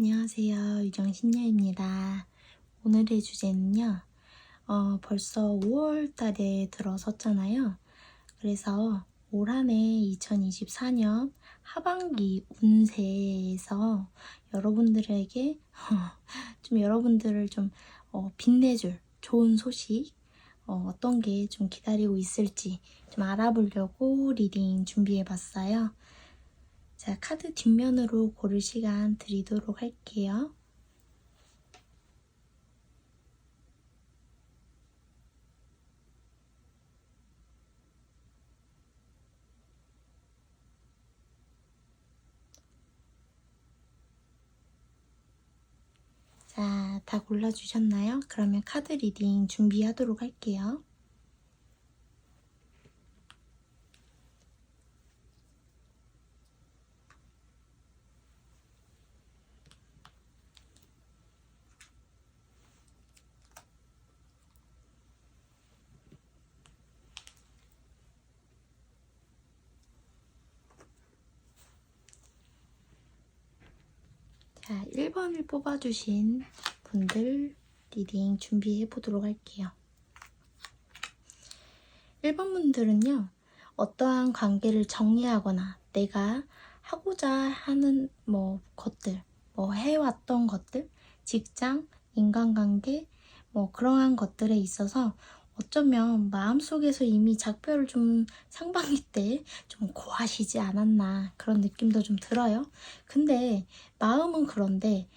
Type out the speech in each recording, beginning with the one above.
안녕하세요. 유정신녀입니다. 오늘의 주제는요. 벌써 5월 달에 들어섰잖아요. 그래서 올 한 해 2024년 하반기 운세에서 여러분들에게 좀 여러분들을 좀 빛내줄 좋은 소식 어떤 게 좀 기다리고 있을지 좀 알아보려고 리딩 준비해봤어요. 자, 카드 뒷면으로 고를 시간 드리도록 할게요. 자, 다 골라주셨나요? 그러면 카드 리딩 준비하도록 할게요. 자, 1번을 뽑아주신 분들 리딩 준비해 보도록 할게요. 1번 분들은요, 어떠한 관계를 정리하거나 내가 하고자 하는 것들, 해왔던 것들, 직장, 인간관계, 그러한 것들에 있어서 어쩌면 마음속에서 이미 작별을 좀 상반기 때 좀 고하시지 않았나 그런 느낌도 좀 들어요. 근데 마음은 그런데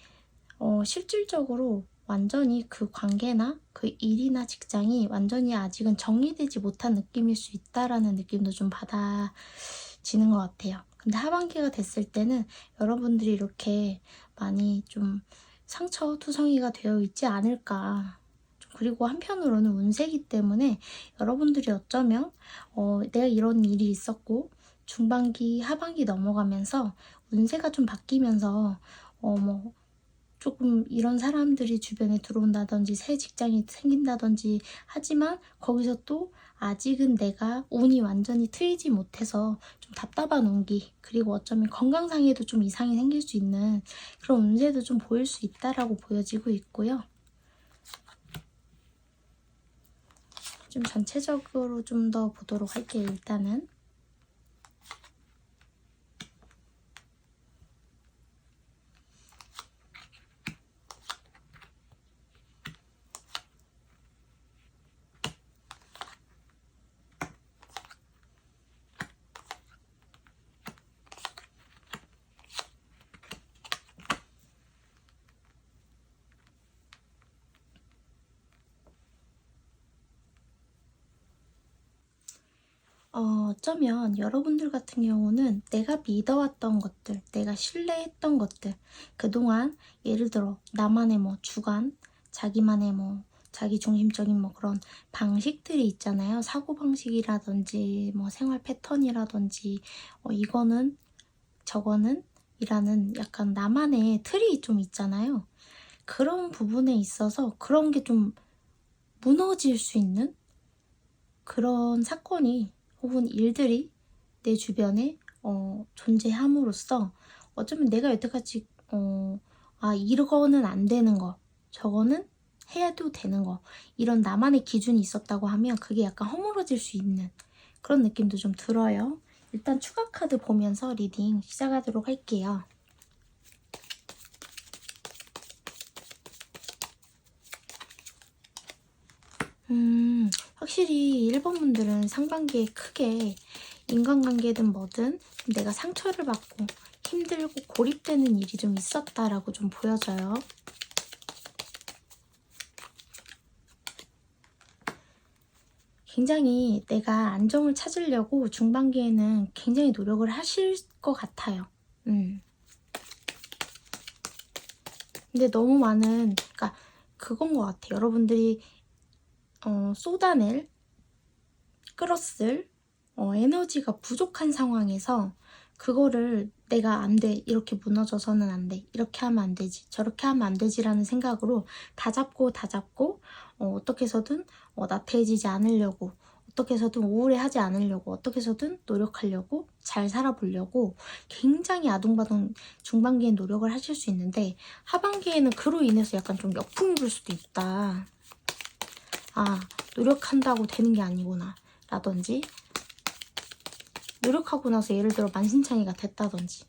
실질적으로 완전히 그 관계나 그 일이나 직장이 완전히 아직은 정리되지 못한 느낌일 수 있다라는 느낌도 좀 받아지는 것 같아요. 근데 하반기가 됐을 때는 여러분들이 이렇게 많이 좀 상처투성이가 되어 있지 않을까. 그리고 한편으로는 운세기 때문에 여러분들이 어쩌면 내가 이런 일이 있었고 중반기, 하반기 넘어가면서 운세가 좀 바뀌면서 조금 이런 사람들이 주변에 들어온다든지 새 직장이 생긴다든지 하지만 거기서 또 아직은 내가 운이 완전히 트이지 못해서 좀 답답한 운기, 그리고 어쩌면 건강상에도 좀 이상이 생길 수 있는 그런 운세도 좀 보일 수 있다라고 보여지고 있고요. 좀 전체적으로 좀 더 보도록 할게요. 일단은 어쩌면 여러분들 같은 경우는 내가 믿어왔던 것들, 내가 신뢰했던 것들, 그동안 예를 들어 나만의 주관, 자기만의 자기 중심적인 그런 방식들이 있잖아요. 사고방식이라든지 생활 패턴이라든지 이거는 저거는 이라는 약간 나만의 틀이 좀 있잖아요. 그런 부분에 있어서 그런 게 좀 무너질 수 있는 그런 사건이 혹은 일들이 내 주변에 존재함으로써 어쩌면 내가 여태까지 이거는 안 되는 거, 저거는 해야도 되는 거, 이런 나만의 기준이 있었다고 하면 그게 약간 허물어질 수 있는 그런 느낌도 좀 들어요. 일단 추가 카드 보면서 리딩 시작하도록 할게요. 확실히 1번 분들은 상반기에 크게 인간관계든 뭐든 내가 상처를 받고 힘들고 고립되는 일이 좀 있었다라고 좀 보여져요. 굉장히 내가 안정을 찾으려고 중반기에는 굉장히 노력을 하실 것 같아요. 근데 너무 많은, 그러니까 그건 것 같아요. 여러분들이 쏟아낼, 끌었을 에너지가 부족한 상황에서 그거를 내가 안 돼, 이렇게 무너져서는 안 돼, 이렇게 하면 안 되지, 저렇게 하면 안 되지라는 생각으로 다 잡고 어떻게 해서든 나태해지지 않으려고 어떻게 해서든 우울해하지 않으려고, 어떻게 해서든 노력하려고, 잘 살아보려고 굉장히 아둥바둥 중반기엔 노력을 하실 수 있는데, 하반기에는 그로 인해서 약간 좀 역풍이 불 수도 있다. 아, 노력한다고 되는 게 아니구나 라든지, 노력하고 나서 예를 들어 만신창이가 됐다든지.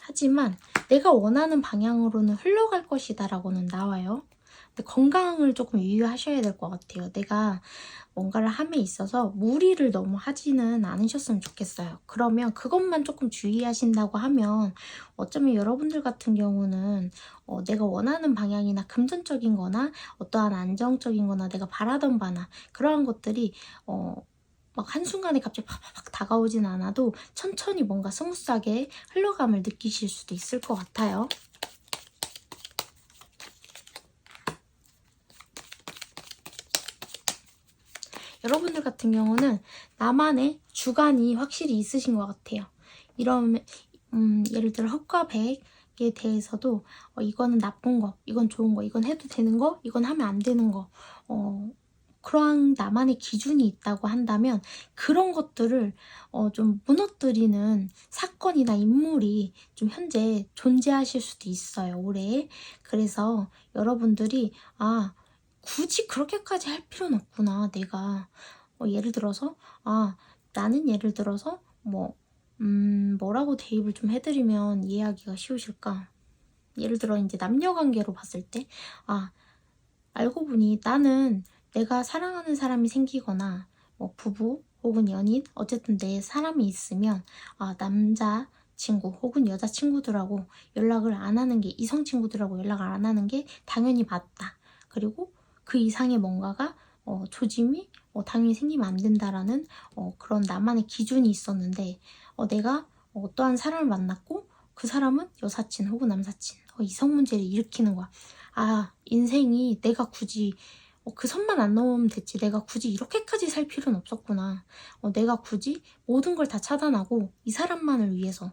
하지만 내가 원하는 방향으로는 흘러갈 것이다 라고는 나와요. 근데 건강을 조금 유의하셔야 될 것 같아요. 내가 뭔가를 함에 있어서 무리를 너무 하지는 않으셨으면 좋겠어요. 그러면 그것만 조금 주의하신다고 하면 어쩌면 여러분들 같은 경우는 내가 원하는 방향이나 금전적인 거나 어떠한 안정적인 거나 내가 바라던 바나 그러한 것들이 막 한순간에 갑자기 팍팍팍 다가오진 않아도 천천히 뭔가 스무스하게 흘러감을 느끼실 수도 있을 것 같아요. 여러분들 같은 경우는 나만의 주관이 확실히 있으신 것 같아요. 이런 예를 들어 흑과 백에 대해서도 이거는 나쁜 거, 이건 좋은 거, 이건 해도 되는 거, 이건 하면 안 되는 거, 그러한 나만의 기준이 있다고 한다면 그런 것들을 좀 무너뜨리는 사건이나 인물이 좀 현재 존재하실 수도 있어요, 올해. 그래서 여러분들이 굳이 그렇게까지 할 필요는 없구나. 내가 예를 들어서 나는 예를 들어서 뭐라고 대입을 좀 해드리면 이해하기가 쉬우실까? 예를 들어 이제 남녀관계로 봤을 때 알고 보니 나는 내가 사랑하는 사람이 생기거나 부부 혹은 연인 어쨌든 내 사람이 있으면 남자 친구 혹은 여자 친구들하고 연락을 안 하는 게, 이성 친구들하고 연락을 안 하는 게 당연히 맞다. 그리고 그 이상의 뭔가가 조짐이 당연히 생기면 안 된다라는 그런 나만의 기준이 있었는데 내가 어떠한 사람을 만났고 그 사람은 여사친 혹은 남사친 이성 문제를 일으키는 거야. 인생이 내가 굳이 그 선만 안 넘으면 됐지. 내가 굳이 이렇게까지 살 필요는 없었구나. 내가 굳이 모든 걸 다 차단하고 이 사람만을 위해서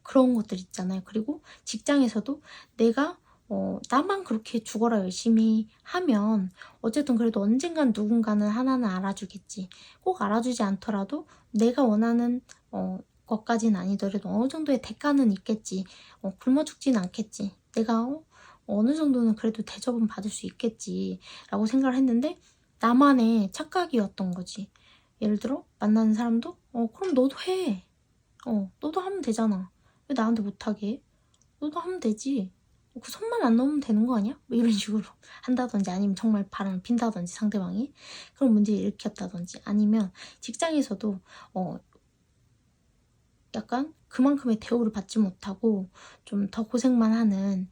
그런 것들 있잖아요. 그리고 직장에서도 내가 나만 그렇게 죽어라 열심히 하면 어쨌든 그래도 언젠간 누군가는 하나는 알아주겠지. 꼭 알아주지 않더라도 내가 원하는 것까지는 아니더라도 어느 정도의 대가는 있겠지. 굶어 죽진 않겠지. 내가 어느 정도는 그래도 대접은 받을 수 있겠지 라고 생각을 했는데 나만의 착각이었던 거지. 예를 들어 만나는 사람도 그럼 너도 해. 너도 하면 되잖아. 왜 나한테 못하게? 너도 하면 되지. 그 선만 안 넘으면 되는 거 아니야? 뭐 이런 식으로 한다든지, 아니면 정말 바람을 핀다든지 상대방이 그런 문제를 일으켰다든지, 아니면 직장에서도 약간 그만큼의 대우를 받지 못하고 좀 더 고생만 하는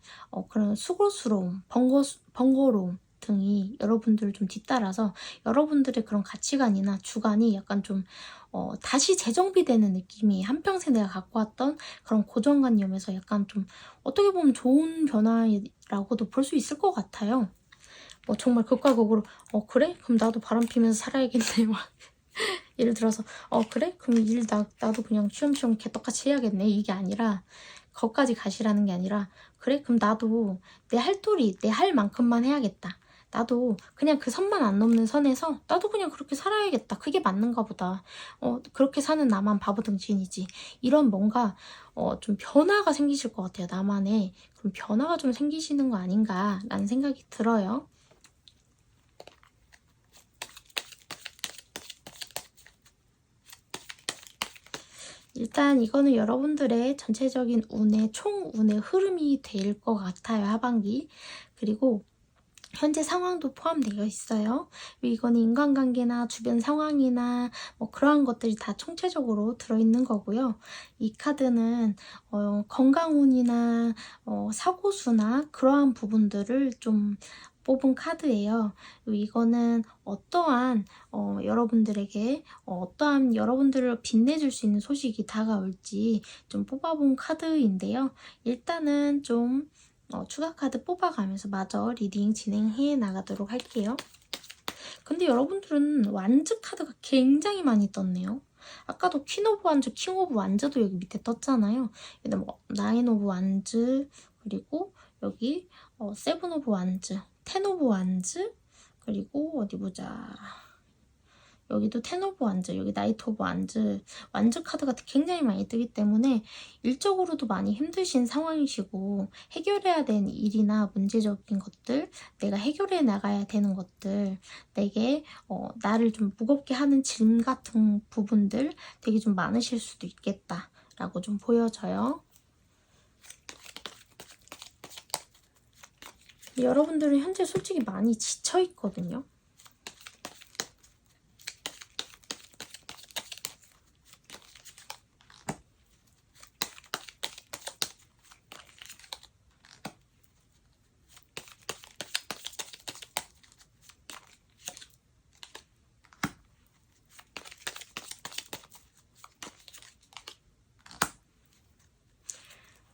그런 수고스러움, 번거로움 등이 여러분들을 좀 뒤따라서 여러분들의 그런 가치관이나 주관이 약간 좀 다시 재정비되는 느낌이, 한평생 내가 갖고 왔던 그런 고정관념에서 약간 좀 어떻게 보면 좋은 변화라고도 볼 수 있을 것 같아요. 정말 극과 극으로 그래? 그럼 나도 바람 피면서 살아야겠네. 막 예를 들어서 그래? 그럼 나도 그냥 쉬엄쉬엄 개떡같이 해야겠네. 이게 아니라 거기까지 가시라는 게 아니라 그래? 그럼 나도 내 할 도리, 내 할 만큼만 해야겠다. 나도 그냥 그 선만 안 넘는 선에서 나도 그냥 그렇게 살아야겠다. 그게 맞는가 보다. 그렇게 사는 나만 바보등신이지. 이런 뭔가 좀 변화가 생기실 것 같아요. 나만의 그럼 변화가 좀 생기시는 거 아닌가라는 생각이 들어요. 일단 이거는 여러분들의 전체적인 총운의 흐름이 될 것 같아요. 하반기. 그리고 현재 상황도 포함되어 있어요. 이거는 인간관계나 주변 상황이나 그러한 것들이 다 총체적으로 들어있는 거고요. 이 카드는 건강운이나 사고수나 그러한 부분들을 좀 뽑은 카드예요. 이거는 어떠한 여러분들에게 어떠한 여러분들을 빛내줄 수 있는 소식이 다가올지 좀 뽑아본 카드인데요. 일단은 좀 추가 카드 뽑아가면서 마저 리딩 진행해 나가도록 할게요. 근데 여러분들은 완즈 카드가 굉장히 많이 떴네요. 아까도 퀸 오브 완즈, 킹 오브 완즈도 여기 밑에 떴잖아요. 근데 나인 오브 완즈, 그리고 여기 세븐 오브 완즈, 텐 오브 완즈, 그리고 어디 보자. 여기도 텐 오브 완즈, 여기 나이트 오브 완즈, 완즈 카드가 굉장히 많이 뜨기 때문에 일적으로도 많이 힘드신 상황이시고 해결해야 되는 일이나 문제적인 것들, 내가 해결해 나가야 되는 것들, 내게 나를 좀 무겁게 하는 짐 같은 부분들 되게 좀 많으실 수도 있겠다라고 좀 보여져요. 여러분들은 현재 솔직히 많이 지쳐 있거든요.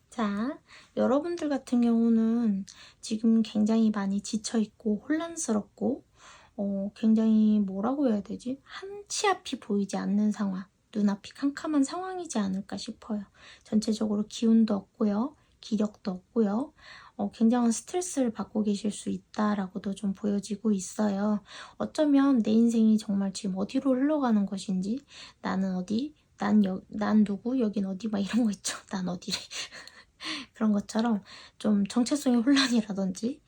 자, 여러분들 같은 경우는 지금 굉장히 많이 지쳐있고 혼란스럽고 굉장히 뭐라고 해야 되지? 한 치 앞이 보이지 않는 상황, 눈앞이 캄캄한 상황이지 않을까 싶어요. 전체적으로 기운도 없고요. 기력도 없고요. 굉장한 스트레스를 받고 계실 수 있다라고도 좀 보여지고 있어요. 어쩌면 내 인생이 정말 지금 어디로 흘러가는 것인지, 나는 어디, 난 누구, 여긴 어디, 막 이런 거 있죠. 난 어디래. 그런 것처럼 좀 정체성의 혼란이라든지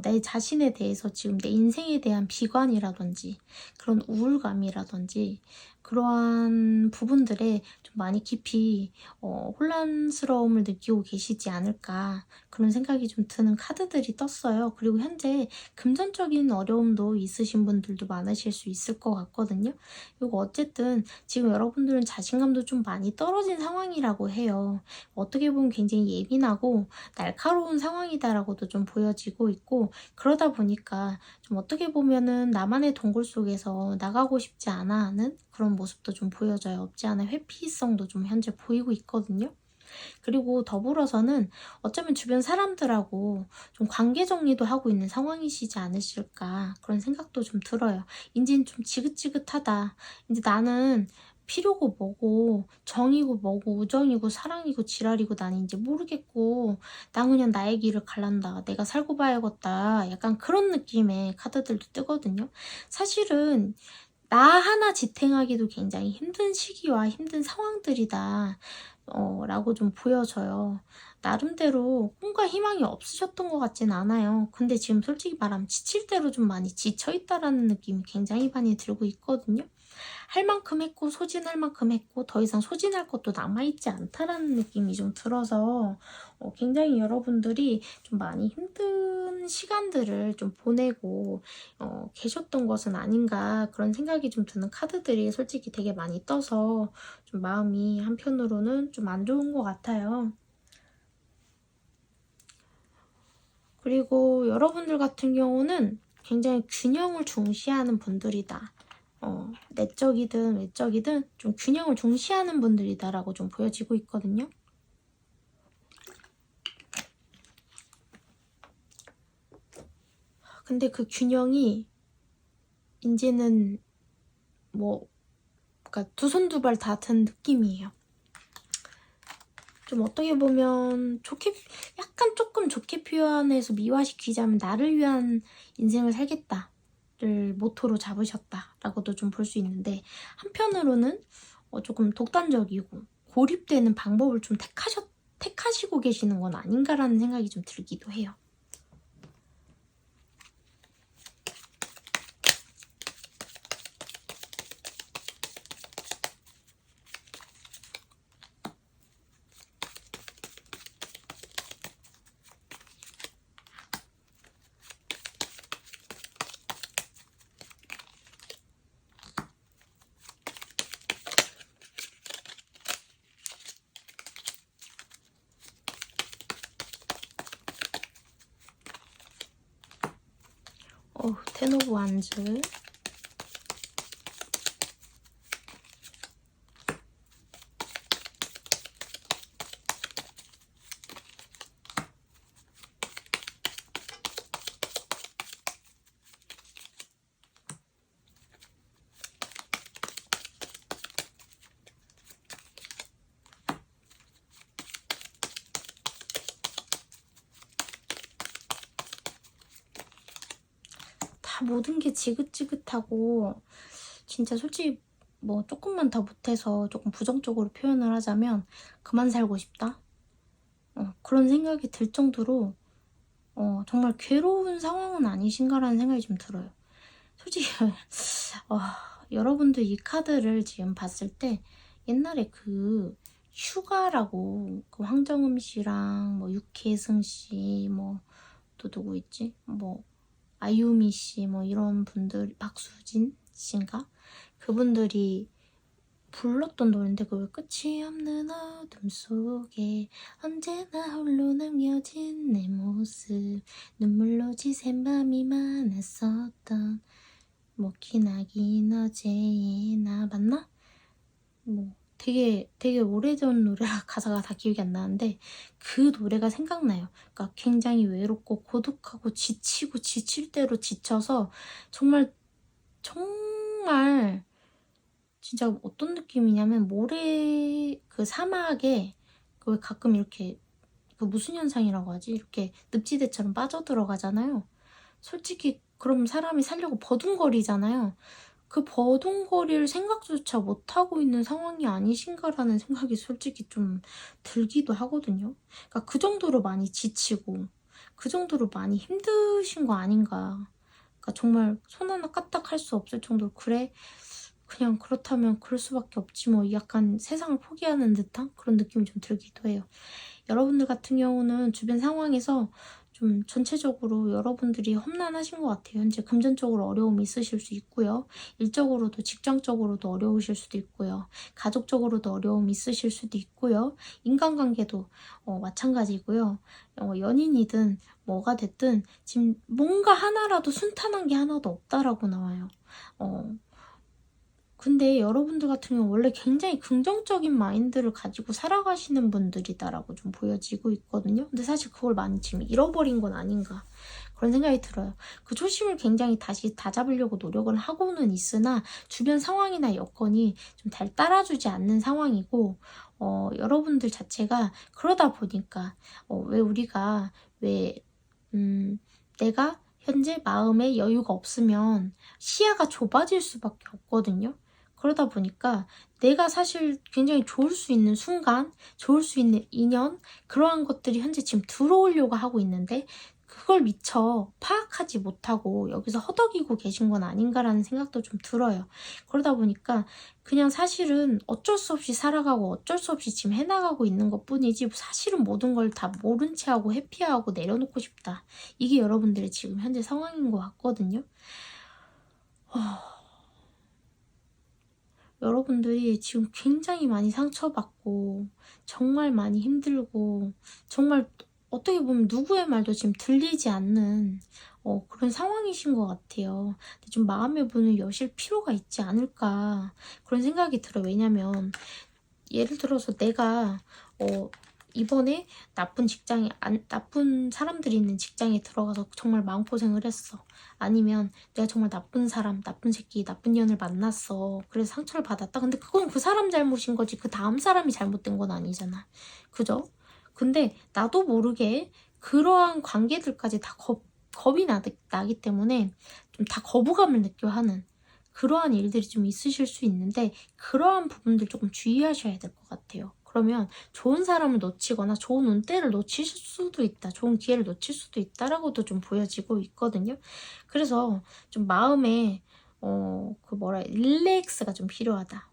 내 자신에 대해서 지금 내 인생에 대한 비관이라든지 그런 우울감이라든지 그러한 부분들에 좀 많이 깊이 혼란스러움을 느끼고 계시지 않을까 그런 생각이 좀 드는 카드들이 떴어요. 그리고 현재 금전적인 어려움도 있으신 분들도 많으실 수 있을 것 같거든요. 그리고 어쨌든 지금 여러분들은 자신감도 좀 많이 떨어진 상황이라고 해요. 어떻게 보면 굉장히 예민하고 날카로운 상황이다라고도 좀 보여지고 있고 그러다 보니까 좀 어떻게 보면은 나만의 동굴 속에서 나가고 싶지 않아 하는 그런 모습도 좀 보여져요. 없지 않은 회피성도 좀 현재 보이고 있거든요. 그리고 더불어서는 어쩌면 주변 사람들하고 좀 관계 정리도 하고 있는 상황이시지 않으실까 그런 생각도 좀 들어요. 이제는 좀 지긋지긋하다. 이제 나는 필요고 뭐고 정이고 뭐고 우정이고 사랑이고 지랄이고 난 이제 모르겠고 난 그냥 나의 길을 갈란다. 내가 살고 봐야겠다. 약간 그런 느낌의 카드들도 뜨거든요. 사실은 나 하나 지탱하기도 굉장히 힘든 시기와 힘든 상황들이다. 라고 좀 보여져요. 나름대로 꿈과 희망이 없으셨던 것 같진 않아요. 근데 지금 솔직히 말하면 지칠 대로 좀 많이 지쳐있다라는 느낌이 굉장히 많이 들고 있거든요. 할 만큼 했고 소진할 만큼 했고 더 이상 소진할 것도 남아있지 않다라는 느낌이 좀 들어서 굉장히 여러분들이 좀 많이 힘든 시간들을 좀 보내고 계셨던 것은 아닌가 그런 생각이 좀 드는 카드들이 솔직히 되게 많이 떠서 좀 마음이 한편으로는 좀 안 좋은 것 같아요. 그리고 여러분들 같은 경우는 굉장히 균형을 중시하는 분들이다. 내적이든 외적이든 좀 균형을 중시하는 분들이다라고 좀 보여지고 있거든요. 근데 그 균형이 이제는 그러니까 두 손 두 발 다 든 느낌이에요. 좀 어떻게 보면 약간 조금 좋게 표현해서 미화시키자면 나를 위한 인생을 살겠다를 모토로 잡으셨다라고도 좀 볼 수 있는데 한편으로는 조금 독단적이고 고립되는 방법을 좀 택하시고 계시는 건 아닌가라는 생각이 좀 들기도 해요. 텐 오브 완즈 모든 게 지긋지긋하고 진짜 솔직히 뭐 조금만 더 못해서 조금 부정적으로 표현을 하자면 그만 살고 싶다? 그런 생각이 들 정도로 정말 괴로운 상황은 아니신가라는 생각이 좀 들어요. 솔직히 어, 여러분들 이 카드를 지금 봤을 때 옛날에 그 휴가라고 그 황정음 씨랑 뭐 육혜승 씨 뭐 또 누구 있지? 뭐 아유미 씨 뭐 이런 분들 박수진 씨인가? 그분들이 불렀던 노래인데 그 왜 끝이 없는 어둠 속에 언제나 홀로 남겨진 내 모습 눈물로 지샌 밤이 많았었던 뭐 기나긴 어제의 나 맞나? 뭐 되게 오래전 노래라 가사가 다 기억이 안 나는데 그 노래가 생각나요. 그러니까 굉장히 외롭고 고독하고 지치고 지칠 대로 지쳐서 정말 정말 진짜 어떤 느낌이냐면 모래 그 사막에 그 가끔 이렇게 그 무슨 현상이라고 하지? 이렇게 늪지대처럼 빠져들어가잖아요. 솔직히 그럼 사람이 살려고 버둥거리잖아요. 그 버둥거릴 생각조차 못하고 있는 상황이 아니신가라는 생각이 솔직히 좀 들기도 하거든요. 그러니까 그 정도로 많이 지치고 그 정도로 많이 힘드신 거 아닌가. 그러니까 정말 손 하나 까딱 할 수 없을 정도로 그래? 그냥 그렇다면 그럴 수밖에 없지 뭐 약간 세상을 포기하는 듯한 그런 느낌이 좀 들기도 해요. 여러분들 같은 경우는 주변 상황에서 좀 전체적으로 여러분들이 험난하신 것 같아요. 현재 금전적으로 어려움이 있으실 수 있고요. 일적으로도 직장적으로도 어려우실 수도 있고요. 가족적으로도 어려움이 있으실 수도 있고요. 인간관계도 마찬가지고요. 연인이든 뭐가 됐든 지금 뭔가 하나라도 순탄한 게 하나도 없다라고 나와요. 근데 여러분들 같은 경우는 원래 굉장히 긍정적인 마인드를 가지고 살아가시는 분들이다라고 좀 보여지고 있거든요. 근데 사실 그걸 많이 지금 잃어버린 건 아닌가 그런 생각이 들어요. 그 초심을 굉장히 다시 다잡으려고 노력을 하고는 있으나 주변 상황이나 여건이 좀 잘 따라주지 않는 상황이고 여러분들 자체가 그러다 보니까 왜 우리가 왜 내가 현재 마음에 여유가 없으면 시야가 좁아질 수밖에 없거든요. 그러다 보니까 내가 사실 굉장히 좋을 수 있는 순간, 좋을 수 있는 인연, 그러한 것들이 현재 지금 들어오려고 하고 있는데 그걸 미처 파악하지 못하고 여기서 허덕이고 계신 건 아닌가라는 생각도 좀 들어요. 그러다 보니까 그냥 사실은 어쩔 수 없이 살아가고 어쩔 수 없이 지금 해나가고 있는 것 뿐이지 사실은 모든 걸 다 모른 채 하고 회피하고 내려놓고 싶다. 이게 여러분들의 지금 현재 상황인 것 같거든요. 여러분들이 지금 굉장히 많이 상처받고 정말 많이 힘들고 정말 어떻게 보면 누구의 말도 지금 들리지 않는 그런 상황이신 것 같아요. 근데 좀 마음의 문을 여실 필요가 있지 않을까 그런 생각이 들어요. 왜냐면 예를 들어서 내가 이번에 나쁜 사람들이 있는 직장에 들어가서 정말 마음고생을 했어. 아니면 내가 정말 나쁜 사람, 나쁜 새끼, 나쁜 년을 만났어. 그래서 상처를 받았다. 근데 그건 그 사람 잘못인 거지. 그 다음 사람이 잘못된 건 아니잖아. 그죠? 근데 나도 모르게 그러한 관계들까지 다 겁이 나기 때문에 좀 다 거부감을 느껴 하는 그러한 일들이 좀 있으실 수 있는데 그러한 부분들 조금 주의하셔야 될 것 같아요. 그러면 좋은 사람을 놓치거나 좋은 운때를 놓치실 수도 있다. 좋은 기회를 놓칠 수도 있다라고도 좀 보여지고 있거든요. 그래서 좀 마음에 릴렉스가 좀 필요하다.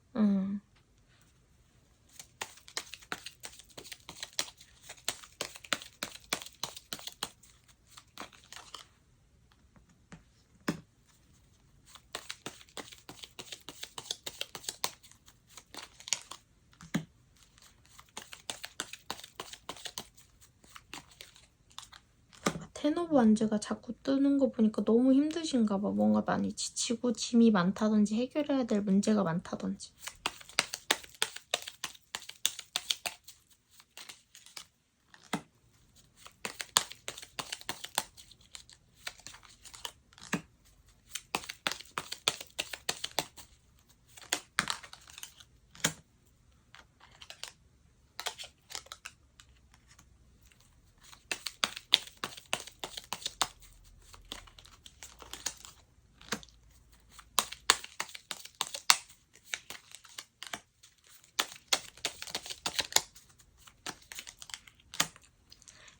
텐 오브 완즈가 자꾸 뜨는 거 보니까 너무 힘드신가 봐. 뭔가 많이 지치고 짐이 많다든지 해결해야 될 문제가 많다든지.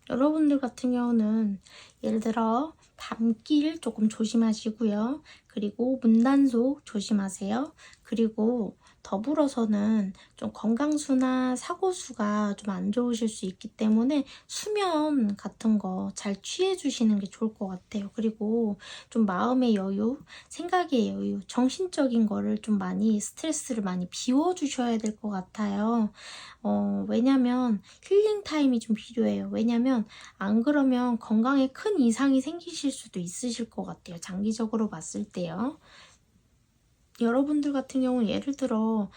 여러분들 같은 경우는 예를 들어 밤길 조금 조심하시고요. 그리고 문단속 조심하세요. 그리고 더불어서는 좀 건강수나 사고수가 좀 안 좋으실 수 있기 때문에 수면 같은 거 잘 취해 주시는 게 좋을 것 같아요. 그리고 좀 마음의 여유, 생각의 여유, 정신적인 거를 좀 많이 스트레스를 많이 비워 주셔야 될 것 같아요. 왜냐면 힐링 타임이 좀 필요해요. 왜냐면 안 그러면 건강에 큰 이상이 생기실 수도 있으실 것 같아요. 장기적으로 봤을 때요. 여러분들 같은 경우는 예를 들어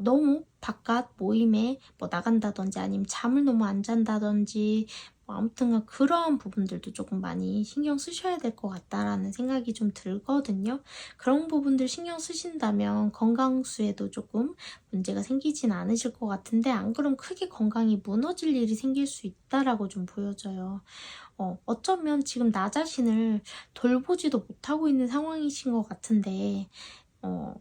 너무 바깥 모임에 뭐 나간다든지 아니면 잠을 너무 안 잔다든지 뭐 아무튼 그런 부분들도 조금 많이 신경 쓰셔야 될 것 같다라는 생각이 좀 들거든요. 그런 부분들 신경 쓰신다면 건강수에도 조금 문제가 생기진 않으실 것 같은데 안 그럼 크게 건강이 무너질 일이 생길 수 있다라고 좀 보여져요. 어쩌면 지금 나 자신을 돌보지도 못하고 있는 상황이신 것 같은데 어,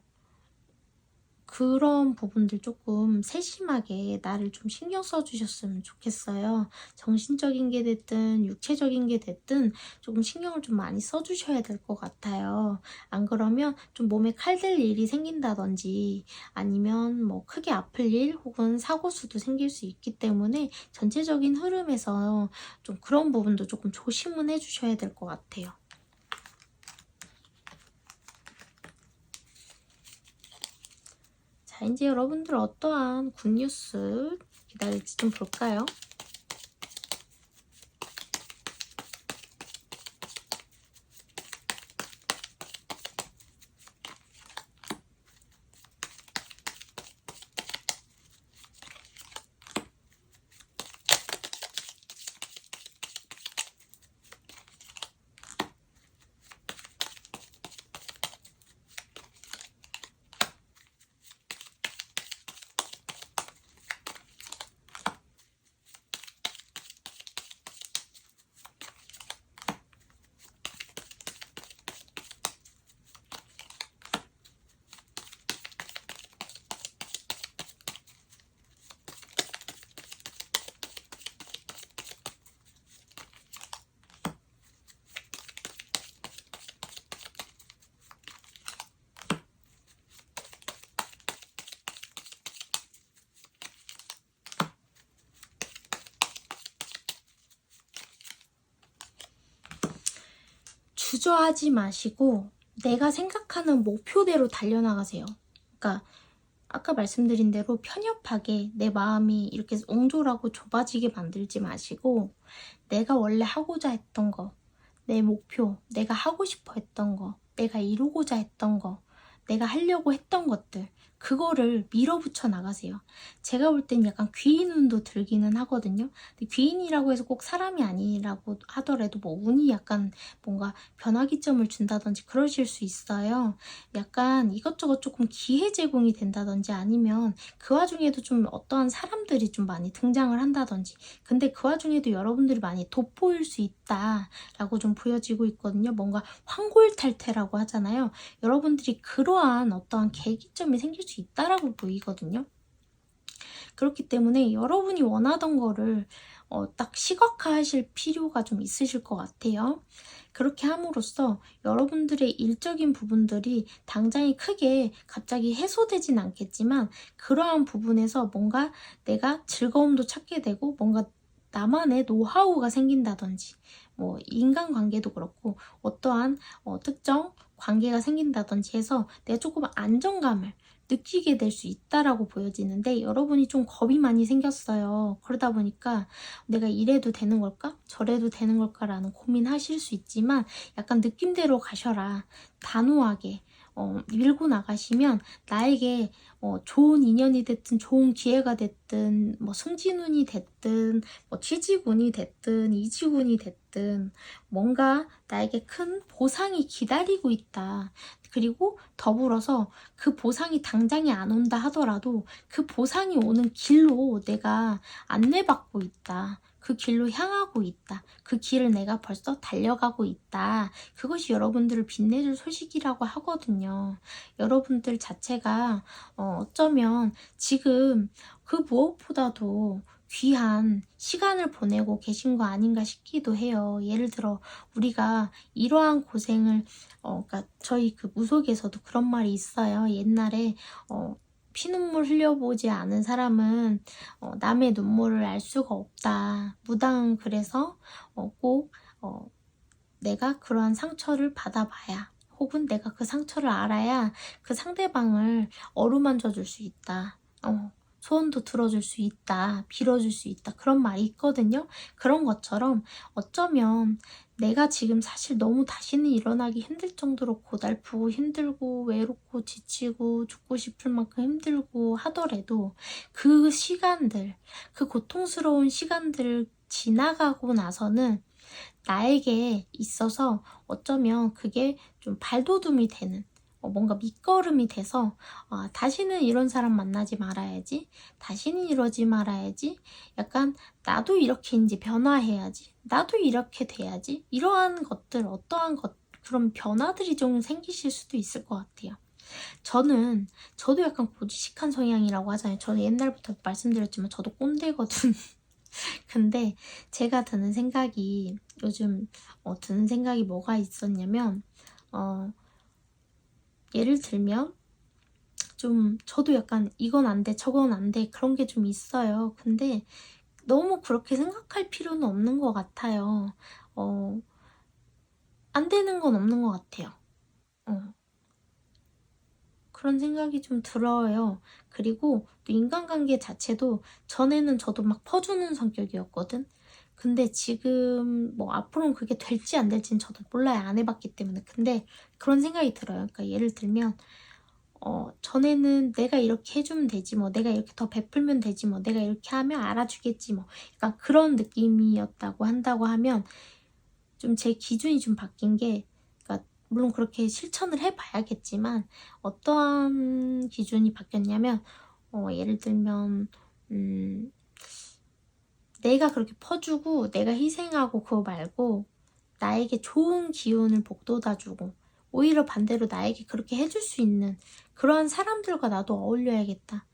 그런 부분들 조금 세심하게 나를 좀 신경 써주셨으면 좋겠어요. 정신적인 게 됐든 육체적인 게 됐든 조금 신경을 좀 많이 써주셔야 될 것 같아요. 안 그러면 좀 몸에 칼댈 일이 생긴다든지 아니면 뭐 크게 아플 일 혹은 사고수도 생길 수 있기 때문에 전체적인 흐름에서 좀 그런 부분도 조금 조심은 해주셔야 될 것 같아요. 자, 이제 여러분들 어떠한 굿뉴스 기다릴지 좀 볼까요? 주저하지 마시고 내가 생각하는 목표대로 달려나가세요. 그러니까 아까 말씀드린 대로 편협하게 내 마음이 이렇게 옹졸하고 좁아지게 만들지 마시고 내가 원래 하고자 했던 거, 내 목표, 내가 하고 싶어 했던 거, 내가 이루고자 했던 거, 내가 하려고 했던 것들 그거를 밀어붙여 나가세요. 제가 볼 땐 약간 귀인운도 들기는 하거든요. 근데 귀인이라고 해서 꼭 사람이 아니라고 하더라도 뭐 운이 약간 뭔가 변화기점을 준다든지 그러실 수 있어요. 약간 이것저것 조금 기회 제공이 된다든지 아니면 그 와중에도 좀 어떠한 사람들이 좀 많이 등장을 한다든지 근데 그 와중에도 여러분들이 많이 돋보일 수 있다라고 좀 보여지고 있거든요. 뭔가 황골탈퇴라고 하잖아요. 여러분들이 그러한 어떠한 계기점이 생길 수 있다라고 보이거든요. 그렇기 때문에 여러분이 원하던 거를 딱 시각화하실 필요가 좀 있으실 것 같아요. 그렇게 함으로써 여러분들의 일적인 부분들이 당장이 크게 갑자기 해소되진 않겠지만 그러한 부분에서 뭔가 내가 즐거움도 찾게 되고 뭔가 나만의 노하우가 생긴다든지 뭐 인간관계도 그렇고 어떠한 특정 관계가 생긴다든지 해서 내가 조금 안정감을 느끼게 될 수 있다라고 보여지는데 여러분이 좀 겁이 많이 생겼어요. 그러다 보니까 내가 이래도 되는 걸까? 저래도 되는 걸까라는 고민하실 수 있지만 약간 느낌대로 가셔라. 단호하게 밀고 나가시면 나에게 좋은 인연이 됐든 좋은 기회가 됐든 뭐 승진운이 됐든 뭐 취직운이 됐든 이직운이 됐든 뭔가 나에게 큰 보상이 기다리고 있다. 그리고 더불어서 그 보상이 당장에 안 온다 하더라도 그 보상이 오는 길로 내가 안내받고 있다. 그 길로 향하고 있다. 그 길을 내가 벌써 달려가고 있다. 그것이 여러분들을 빛내줄 소식이라고 하거든요. 여러분들 자체가 어쩌면 지금 그 무엇보다도 귀한 시간을 보내고 계신 거 아닌가 싶기도 해요. 예를 들어 우리가 이러한 고생을 그러니까 저희 그 무속에서도 그런 말이 있어요. 옛날에 피눈물 흘려보지 않은 사람은 남의 눈물을 알 수가 없다. 무당은 그래서 꼭 내가 그러한 상처를 받아봐야 혹은 내가 그 상처를 알아야 그 상대방을 어루만져 줄 수 있다. 소원도 들어줄 수 있다. 빌어줄 수 있다. 그런 말이 있거든요. 그런 것처럼 어쩌면 내가 지금 사실 너무 다시는 일어나기 힘들 정도로 고달프고 힘들고 외롭고 지치고 죽고 싶을 만큼 힘들고 하더라도 그 시간들, 그 고통스러운 시간들을 지나가고 나서는 나에게 있어서 어쩌면 그게 좀 발돋움이 되는 뭔가 밑거름이 돼서 다시는 이런 사람 만나지 말아야지, 다시는 이러지 말아야지, 약간 나도 이렇게 이제 변화해야지, 나도 이렇게 돼야지, 이러한 것들, 어떠한 그런 변화들이 좀 생기실 수도 있을 것 같아요. 저도 약간 고지식한 성향이라고 하잖아요. 저는 옛날부터 말씀드렸지만 저도 꼰대거든. 근데 제가 드는 생각이 요즘 드는 생각이 뭐가 있었냐면 예를 들면 좀 저도 약간 이건 안 돼, 저건 안 돼 그런 게 좀 있어요. 근데 너무 그렇게 생각할 필요는 없는 것 같아요. 안 되는 건 없는 것 같아요. 그런 생각이 좀 들어요. 그리고 또 인간관계 자체도 전에는 저도 막 퍼주는 성격이었거든. 근데 지금 뭐 앞으로는 그게 될지 안 될지는 저도 몰라요. 안 해봤기 때문에. 근데 그런 생각이 들어요. 그러니까 예를 들면 전에는 내가 이렇게 해주면 되지 뭐, 내가 이렇게 더 베풀면 되지 뭐, 내가 이렇게 하면 알아주겠지 뭐, 약간 그런 느낌이었다고 한다고 하면 좀 제 기준이 좀 바뀐 게, 그러니까 물론 그렇게 실천을 해봐야겠지만 어떠한 기준이 바뀌었냐면 예를 들면 내가 그렇게 퍼주고 내가 희생하고 그거 말고 나에게 좋은 기운을 북돋아주고 오히려 반대로 나에게 그렇게 해줄 수 있는 그러한 사람들과 나도 어울려야겠다.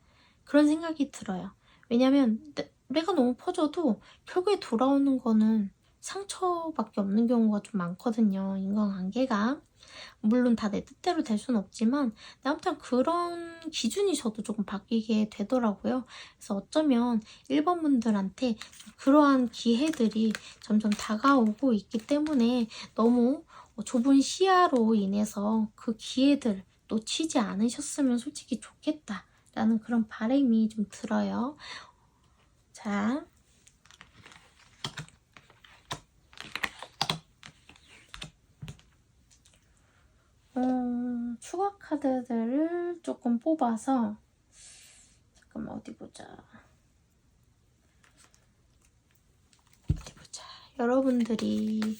그런 생각이 들어요. 왜냐면 내가 너무 퍼줘도 결국에 돌아오는 거는 상처밖에 없는 경우가 좀 많거든요. 인간관계가. 물론 다 내 뜻대로 될 수는 없지만 아무튼 그런 기준이 저도 조금 바뀌게 되더라고요. 그래서 어쩌면 1번 분들한테 그러한 기회들이 점점 다가오고 있기 때문에 너무 좁은 시야로 인해서 그 기회들 놓치지 않으셨으면 솔직히 좋겠다라는 그런 바람이 좀 들어요. 자, 추가 카드들을 조금 뽑아서 잠깐만 어디 보자. 여러분들이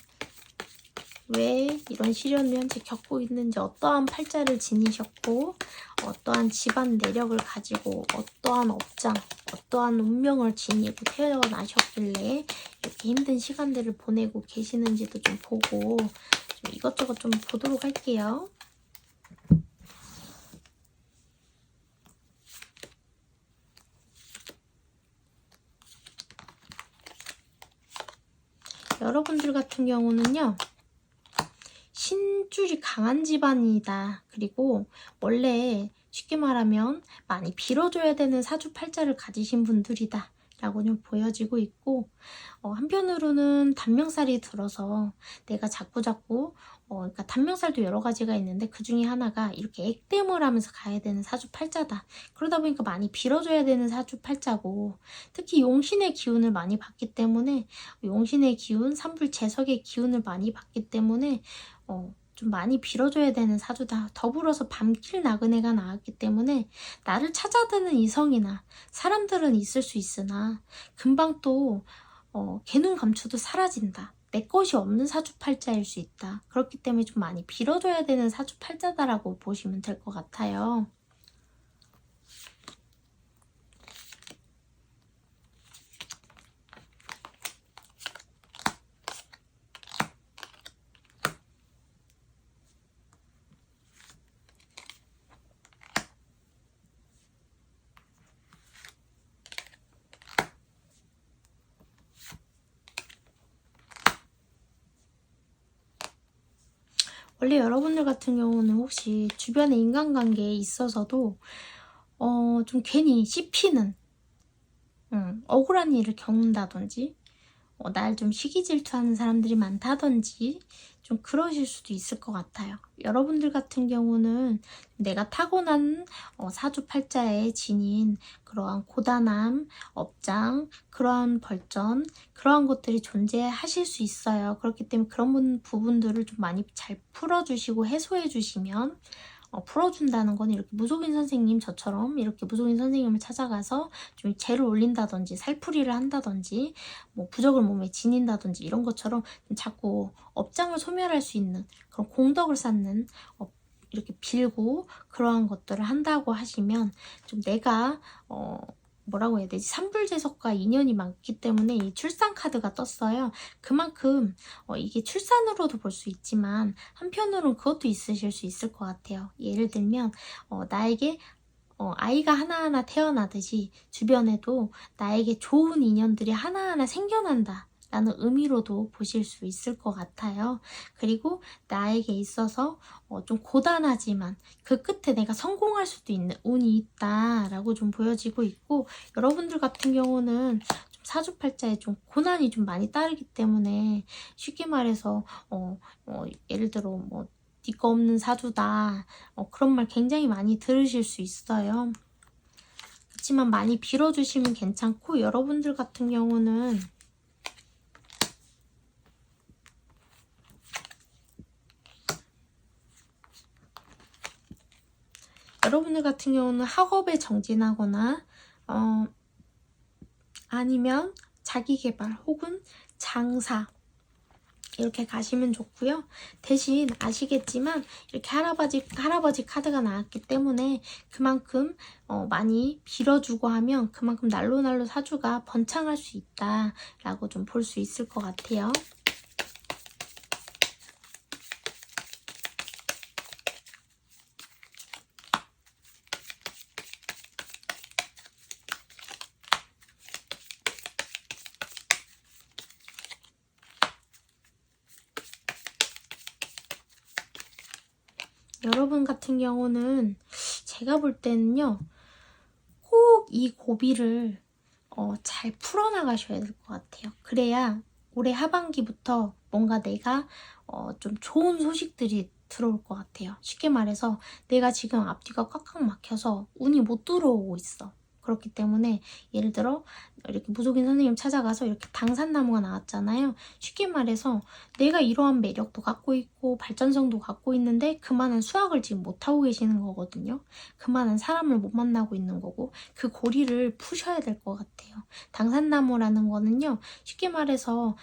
왜 이런 시련을 현재 겪고 있는지, 어떠한 팔자를 지니셨고 어떠한 집안 내력을 가지고 어떠한 업장, 어떠한 운명을 지니고 태어나셨길래 이렇게 힘든 시간들을 보내고 계시는지도 좀 보고 좀 이것저것 좀 보도록 할게요. 여러분들 같은 경우는요, 신줄이 강한 집안이다. 그리고 원래 쉽게 말하면 많이 빌어줘야 되는 사주팔자를 가지신 분들이다 라고 좀 보여지고 있고, 한편으로는 단명살이 들어서 내가 자꾸자꾸 그러니까 단명살도 여러 가지가 있는데 그 중에 하나가 이렇게 액땜을 하면서 가야 되는 사주팔자다. 그러다 보니까 많이 빌어줘야 되는 사주팔자고, 특히 용신의 기운을 많이 받기 때문에, 용신의 기운, 삼불재석의 기운을 많이 받기 때문에 좀 많이 빌어줘야 되는 사주다. 더불어서 밤길 나그네가 나왔기 때문에 나를 찾아드는 이성이나 사람들은 있을 수 있으나 금방 또 개눈 감추도 사라진다. 내 것이 없는 사주팔자일 수 있다. 그렇기 때문에 좀 많이 빌어줘야 되는 사주팔자다라고 보시면 될 것 같아요. 원래 여러분들 같은 경우는 혹시 주변의 인간관계에 있어서도 좀 괜히 씹히는 억울한 일을 겪는다든지 날 좀 시기 질투하는 사람들이 많다든지 좀 그러실 수도 있을 것 같아요. 여러분들 같은 경우는 내가 타고난 사주팔자에 지닌 그러한 고단함, 업장, 그러한 벌전, 그러한 것들이 존재하실 수 있어요. 그렇기 때문에 그런 부분들을 좀 많이 잘 풀어주시고 해소해 주시면 풀어준다는 건 이렇게 무속인 선생님, 저처럼 이렇게 무속인 선생님을 찾아가서 좀 재를 올린다든지 살풀이를 한다든지 뭐 부적을 몸에 지닌다든지 이런 것처럼 자꾸 업장을 소멸할 수 있는 그런 공덕을 쌓는 이렇게 빌고 그러한 것들을 한다고 하시면 좀 내가 뭐라고 해야 되지? 삼불제석과 인연이 많기 때문에 이 출산 카드가 떴어요. 그만큼 이게 출산으로도 볼 수 있지만 한편으로는 그것도 있으실 수 있을 것 같아요. 예를 들면 나에게 아이가 하나하나 태어나듯이 주변에도 나에게 좋은 인연들이 하나하나 생겨난다 라는 의미로도 보실 수 있을 것 같아요. 그리고 나에게 있어서 좀 고단하지만 그 끝에 내가 성공할 수도 있는 운이 있다 라고 좀 보여지고 있고, 여러분들 같은 경우는 좀 사주팔자에 좀 고난이 좀 많이 따르기 때문에 쉽게 말해서 예를 들어 뭐 니거 없는 사주다 그런 말 굉장히 많이 들으실 수 있어요. 그렇지만 많이 빌어주시면 괜찮고, 여러분들 같은 경우는 학업에 정진하거나 아니면 자기개발 혹은 장사 이렇게 가시면 좋고요. 대신 아시겠지만 이렇게 할아버지 카드가 나왔기 때문에 그만큼 많이 빌어주고 하면 그만큼 날로 사주가 번창할 수 있다라고 좀 볼 수 있을 것 같아요. 여러분 같은 경우는 제가 볼 때는요, 꼭 이 고비를 잘 풀어나가셔야 될 것 같아요. 그래야 올해 하반기부터 뭔가 내가 좀 좋은 소식들이 들어올 것 같아요. 쉽게 말해서 내가 지금 앞뒤가 꽉꽉 막혀서 운이 못 들어오고 있어. 그렇기 때문에 예를 들어 이렇게 무속인 선생님 찾아가서 이렇게 당산나무가 나왔잖아요. 쉽게 말해서 내가 이러한 매력도 갖고 있고 발전성도 갖고 있는데 그만한 수확을 지금 못하고 계시는 거거든요. 그만한 사람을 못 만나고 있는 거고, 그 고리를 푸셔야 될 것 같아요. 당산나무라는 거는요, 쉽게 말해서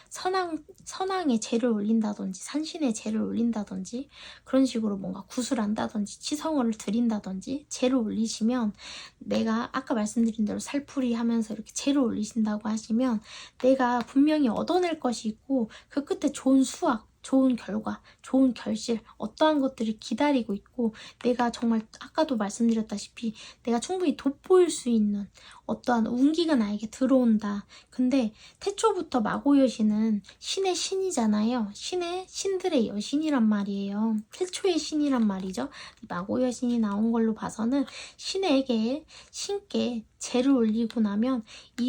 선왕에 재를 올린다든지 산신에 재를 올린다든지 그런 식으로 뭔가 구슬한다든지 치성을 드린다든지 재를 올리시면, 내가 아까 말씀드린 대로 살풀이 하면서 이렇게 재를 올리신다고 하시면 내가 분명히 얻어낼 것이 있고 그 끝에 좋은 수확, 좋은 결과, 좋은 결실, 어떠한 것들이 기다리고 있고, 내가 정말 아까도 말씀드렸다시피 내가 충분히 돋보일 수 있는 어떠한 운기가 나에게 들어온다. 근데 태초부터 마고여신은 신의 신이잖아요. 신들의 여신이란 말이에요. 태초의 신이란 말이죠. 마고여신이 나온 걸로 봐서는 신께 재를 올리고 나면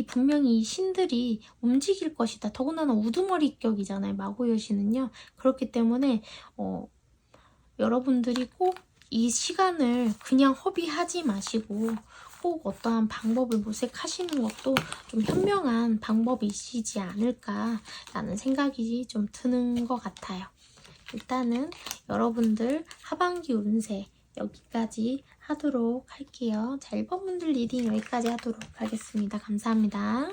분명히 이 신들이 움직일 것이다. 더군다나 우두머리격이잖아요, 마고여신은요. 그렇기 때문에 여러분들이 꼭 이 시간을 그냥 허비하지 마시고 꼭 어떠한 방법을 모색하시는 것도 좀 현명한 방법이시지 않을까라는 생각이 좀 드는 것 같아요. 일단은 여러분들 하반기 운세 여기까지 하도록 할게요. 자, 1번 분들 리딩 여기까지 하도록 하겠습니다. 감사합니다.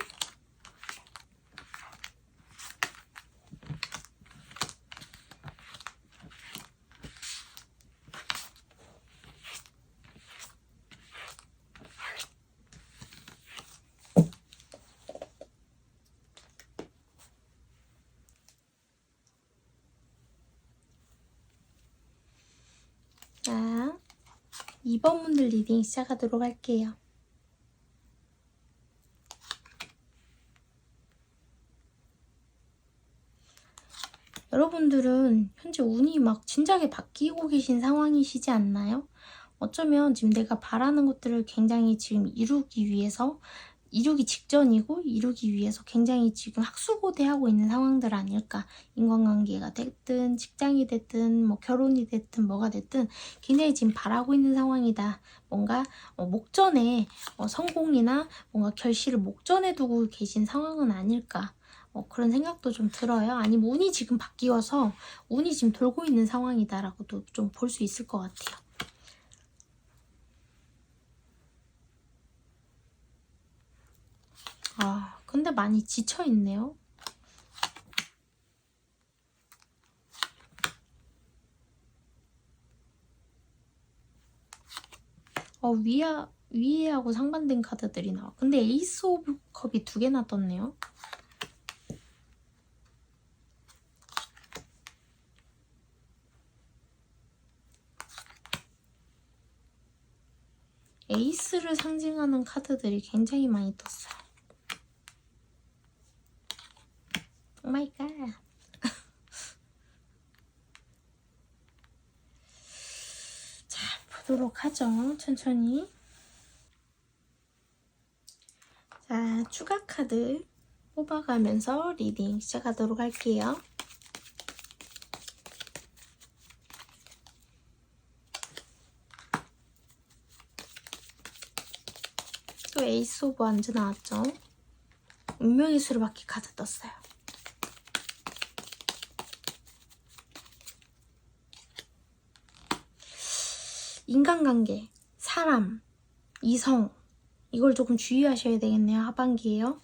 자, 2번 분들 리딩 시작하도록 할게요. 여러분들은 현재 운이 막 진작에 바뀌고 계신 상황이시지 않나요? 어쩌면 지금 내가 바라는 것들을 굉장히 지금 이루기 직전이고 이루기 위해서 굉장히 지금 학수고대하고 있는 상황들 아닐까. 인간관계가 됐든 직장이 됐든 뭐 결혼이 됐든 뭐가 됐든 굉장히 지금 바라고 있는 상황이다. 뭔가 목전에 성공이나 뭔가 결실을 목전에 두고 계신 상황은 아닐까. 그런 생각도 좀 들어요. 아니면 운이 지금 바뀌어서 운이 지금 돌고 있는 상황이다라고도 좀 볼 수 있을 것 같아요. 근데 많이 지쳐있네요. 위에하고 상반된 카드들이 나와. 근데 에이스 오브 컵이 2개나 떴네요. 에이스를 상징하는 카드들이 굉장히 많이 떴어요. 오 마이 갓. 자, 보도록 하죠. 천천히. 자, 추가 카드 뽑아가면서 리딩 시작하도록 할게요. 또 에이스 오브 완즈 나왔죠. 운명의 수레바퀴 카드 떴어요. 인간관계, 사람, 이성 이걸 조금 주의하셔야 되겠네요. 하반기에요.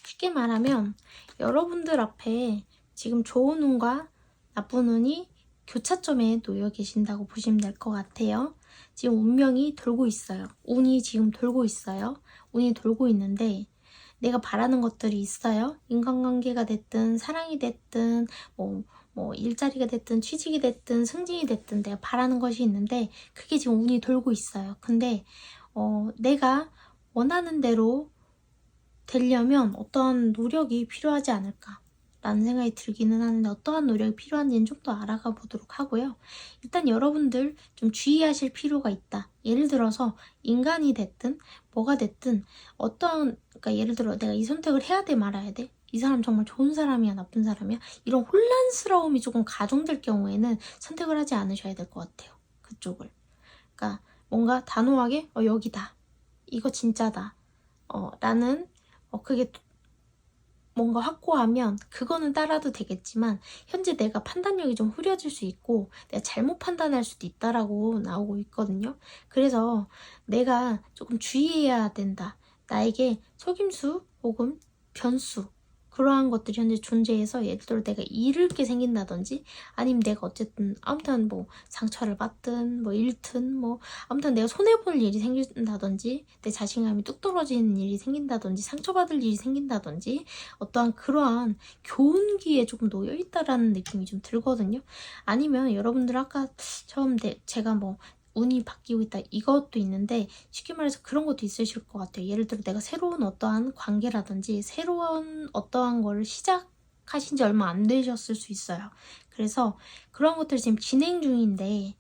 쉽게 말하면 여러분들 앞에 지금 좋은 운과 나쁜 운이 교차점에 놓여 계신다고 보시면 될 것 같아요. 지금 운명이 돌고 있어요. 운이 지금 돌고 있어요. 운이 돌고 있는데 내가 바라는 것들이 있어요. 인간관계가 됐든 사랑이 됐든 뭐 일자리가 됐든 취직이 됐든 승진이 됐든 내가 바라는 것이 있는데 그게 지금 운이 돌고 있어요. 근데 내가 원하는 대로 되려면 어떠한 노력이 필요하지 않을까 라는 생각이 들기는 하는데 어떠한 노력이 필요한지는 좀 더 알아가 보도록 하고요. 일단 여러분들 좀 주의하실 필요가 있다. 예를 들어서 인간이 됐든 뭐가 됐든 그러니까 예를 들어 내가 이 선택을 해야 돼 말아야 돼? 이 사람 정말 좋은 사람이야 나쁜 사람이야? 이런 혼란스러움이 조금 가중될 경우에는 선택을 하지 않으셔야 될 것 같아요. 그쪽을. 그러니까 뭔가 단호하게 여기다. 이거 진짜다. 라는 그게 뭔가 확고하면 그거는 따라도 되겠지만 현재 내가 판단력이 좀 흐려질 수 있고 내가 잘못 판단할 수도 있다라고 나오고 있거든요. 그래서 내가 조금 주의해야 된다. 나에게 속임수 혹은 변수 그러한 것들이 현재 존재해서 예를 들어 내가 잃을 게 생긴다든지 아니면 내가 어쨌든 아무튼 뭐 상처를 받든 뭐 잃든 뭐 아무튼 내가 손해볼 일이 생긴다든지 내 자신감이 뚝 떨어지는 일이 생긴다든지 상처받을 일이 생긴다든지 어떠한 그러한 교훈기에 조금 놓여있다라는 느낌이 좀 들거든요. 아니면 여러분들 아까 처음 제가 뭐 운이 바뀌고 있다 이것도 있는데 쉽게 말해서 그런 것도 있으실 것 같아요. 예를 들어 내가 새로운 어떠한 관계라든지 새로운 어떠한 거를 시작하신 지 얼마 안 되셨을 수 있어요. 그래서 그런 것들이 지금 진행 중인데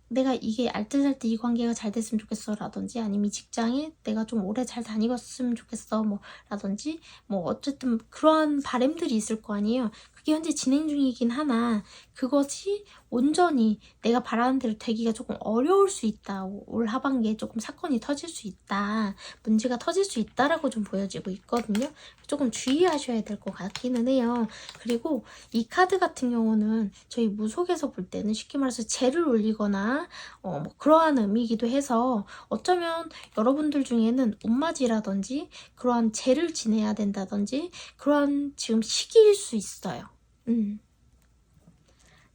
내가 이게 알뜰살뜰 이 관계가 잘 됐으면 좋겠어 라든지 아니면 이 직장에 내가 좀 오래 잘 다니었으면 좋겠어 뭐 라든지 뭐 어쨌든 그러한 바람들이 있을 거 아니에요. 그게 현재 진행 중이긴 하나 그것이 온전히 내가 바라는 대로 되기가 조금 어려울 수 있다. 올 하반기에 조금 사건이 터질 수 있다. 문제가 터질 수 있다라고 좀 보여지고 있거든요. 조금 주의하셔야 될 것 같기는 해요. 그리고 이 카드 같은 경우는 저희 무속에서 볼 때는 쉽게 말해서 재를 올리거나 뭐 그러한 의미이기도 해서 어쩌면 여러분들 중에는 옷맞이라든지 그러한 재를 지내야 된다든지 그러한 지금 시기일 수 있어요.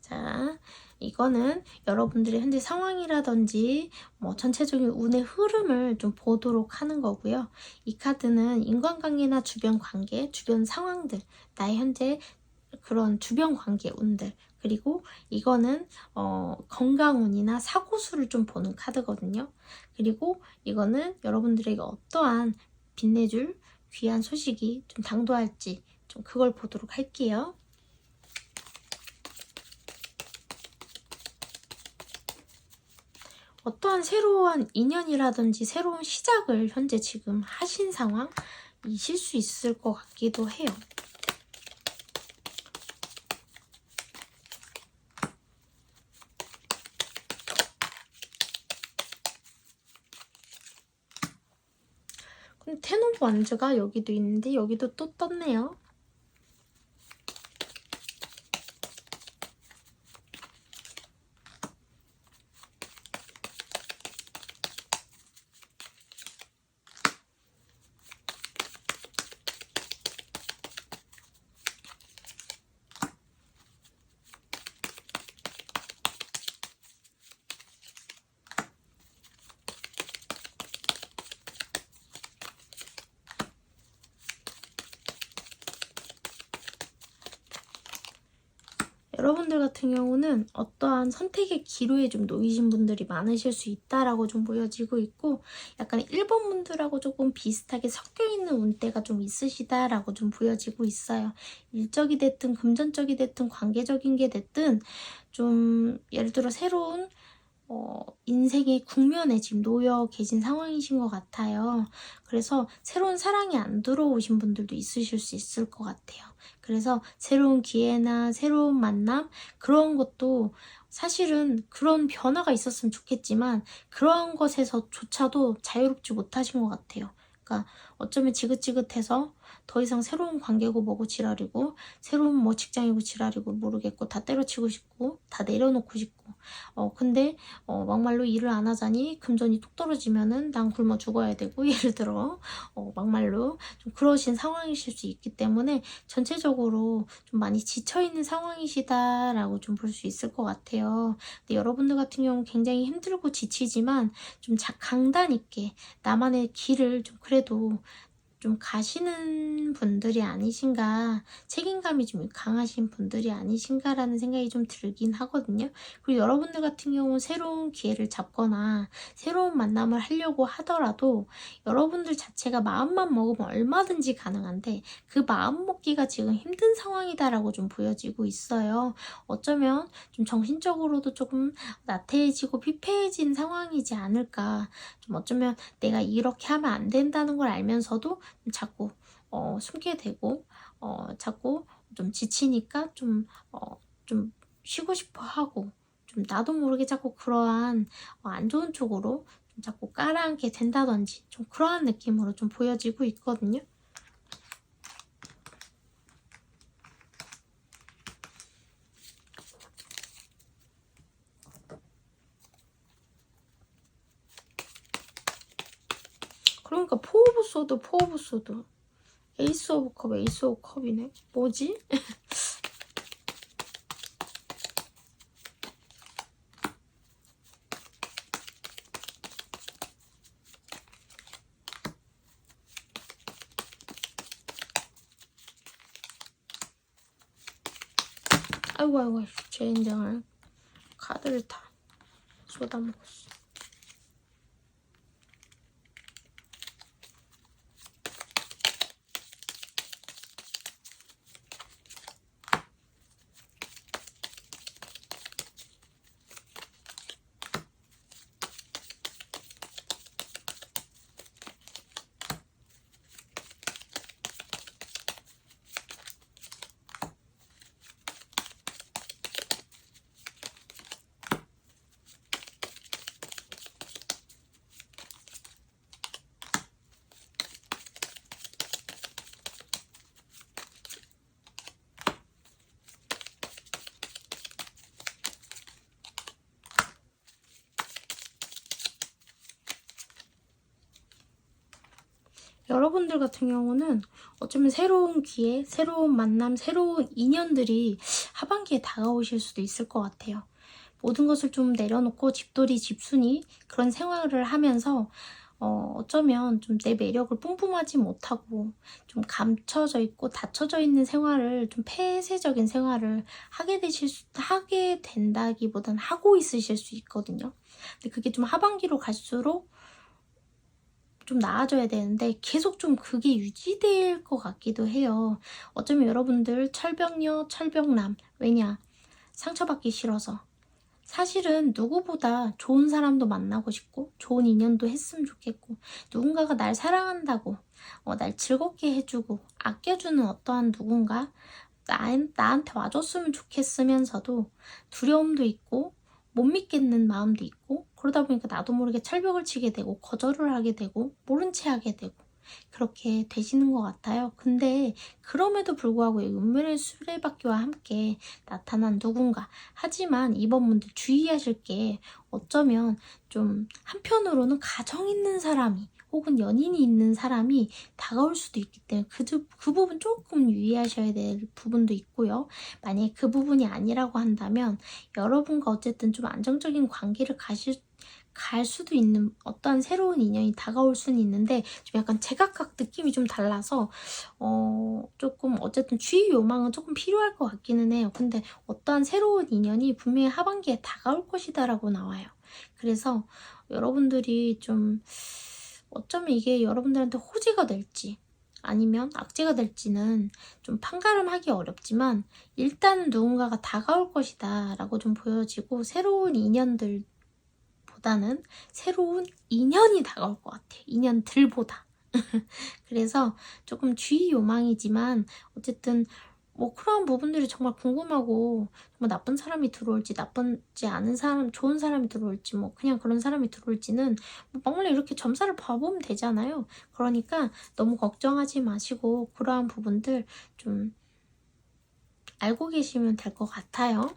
자, 이거는 여러분들의 현재 상황이라든지 뭐 전체적인 운의 흐름을 좀 보도록 하는 거고요. 이 카드는 인간관계나 주변 관계, 주변 상황들, 나의 현재 그런 주변 관계 운들, 그리고 이거는 건강운이나 사고수를 좀 보는 카드거든요. 그리고 이거는 여러분들에게 어떠한 빛내줄 귀한 소식이 좀 당도할지 좀 그걸 보도록 할게요. 어떠한 새로운 인연이라든지 새로운 시작을 현재 지금 하신 상황이실 수 있을 것 같기도 해요. 근데 텐 오브 완즈가 여기도 있는데 여기도 또 떴네요. 여러분들 같은 경우는 어떠한 선택의 기로에 좀 놓이신 분들이 많으실 수 있다라고 좀 보여지고 있고, 약간 1번 분들하고 조금 비슷하게 섞여 있는 운대가 좀 있으시다라고 좀 보여지고 있어요. 일적이 됐든 금전적이 됐든 관계적인 게 됐든 좀 예를 들어 새로운 인생의 국면에 지금 놓여 계신 상황이신 것 같아요. 그래서 새로운 사랑이 안 들어오신 분들도 있으실 수 있을 것 같아요. 그래서 새로운 기회나 새로운 만남 그런 것도 사실은 그런 변화가 있었으면 좋겠지만 그러한 것에서조차도 자유롭지 못하신 것 같아요. 그러니까 어쩌면 지긋지긋해서 더 이상 새로운 관계고 뭐고 지랄이고 새로운 뭐 직장이고 지랄이고 모르겠고 다 때려치고 싶고 다 내려놓고 싶고 근데 막말로 일을 안 하자니 금전이 뚝 떨어지면은 난 굶어 죽어야 되고 예를 들어 막말로 좀 그러신 상황이실 수 있기 때문에 전체적으로 좀 많이 지쳐있는 상황이시다라고 좀 볼 수 있을 것 같아요. 근데 여러분들 같은 경우는 굉장히 힘들고 지치지만 좀 강단 있게 나만의 길을 좀 그래도 좀 가시는 분들이 아니신가, 책임감이 좀 강하신 분들이 아니신가라는 생각이 좀 들긴 하거든요. 그리고 여러분들 같은 경우는 새로운 기회를 잡거나 새로운 만남을 하려고 하더라도 여러분들 자체가 마음만 먹으면 얼마든지 가능한데 그 마음 먹기가 지금 힘든 상황이다라고 좀 보여지고 있어요. 어쩌면 좀 정신적으로도 조금 나태해지고 피폐해진 상황이지 않을까. 좀 어쩌면 내가 이렇게 하면 안 된다는 걸 알면서도 자꾸 숨게 되고 자꾸 좀 지치니까 좀 쉬고 싶어 하고 좀 나도 모르게 자꾸 그러한 안 좋은 쪽으로 좀 자꾸 깔아앉게 된다든지 좀 그러한 느낌으로 좀 보여지고 있거든요. 그러니까 포 오브 소드 포 오브 소드 에이스 오브 컵 에이스 오브 컵이네. 뭐지? 아이고 젠장을 카드를 다 쏟아먹었어. 여러분들 같은 경우는 어쩌면 새로운 기회, 새로운 만남, 새로운 인연들이 하반기에 다가오실 수도 있을 것 같아요. 모든 것을 좀 내려놓고 집돌이 집순이 그런 생활을 하면서 어쩌면 좀 내 매력을 뿜뿜하지 못하고 좀 감춰져 있고 닫혀져 있는 생활을, 좀 폐쇄적인 생활을 하게 된다기보단 하고 있으실 수 있거든요. 근데 그게 좀 하반기로 갈수록 좀 나아져야 되는데 계속 좀 그게 유지될 것 같기도 해요. 어쩌면 여러분들 철벽녀, 철벽남. 왜냐? 상처받기 싫어서. 사실은 누구보다 좋은 사람도 만나고 싶고 좋은 인연도 했으면 좋겠고, 누군가가 날 사랑한다고 날 즐겁게 해주고 아껴주는 어떠한 누군가 나한테 와줬으면 좋겠으면서도 두려움도 있고 못 믿겠는 마음도 있고, 그러다 보니까 나도 모르게 철벽을 치게 되고 거절을 하게 되고 모른 채 하게 되고 그렇게 되시는 것 같아요. 근데 그럼에도 불구하고 이 운명의 수레바퀴와 함께 나타난 누군가, 하지만 이번 분들 주의하실 게, 어쩌면 좀 한편으로는 가정 있는 사람이 혹은 연인이 있는 사람이 다가올 수도 있기 때문에 그 부분 조금 유의하셔야 될 부분도 있고요. 만약에 그 부분이 아니라고 한다면 여러분과 어쨌든 좀 안정적인 관계를 갈 수도 있는 어떠한 새로운 인연이 다가올 수는 있는데, 좀 약간 제각각 느낌이 좀 달라서 조금 어쨌든 주의 요망은 조금 필요할 것 같기는 해요. 근데 어떠한 새로운 인연이 분명히 하반기에 다가올 것이다 라고 나와요. 그래서 여러분들이 좀 어쩌면 이게 여러분들한테 호재가 될지 아니면 악재가 될지는 좀 판가름하기 어렵지만, 일단은 누군가가 다가올 것이다 라고 좀 보여지고, 새로운 인연들 보다는 새로운 인연이 다가올 것 같아요. 인연들보다. 그래서 조금 주의 요망이지만 어쨌든 그런 부분들이 정말 궁금하고, 뭐 나쁜 사람이 들어올지 나쁘지 않은 사람, 좋은 사람이 들어올지 그냥 그런 사람이 들어올지는 막말로 이렇게 점사를 봐보면 되잖아요. 그러니까 너무 걱정하지 마시고 그러한 부분들 좀 알고 계시면 될 것 같아요.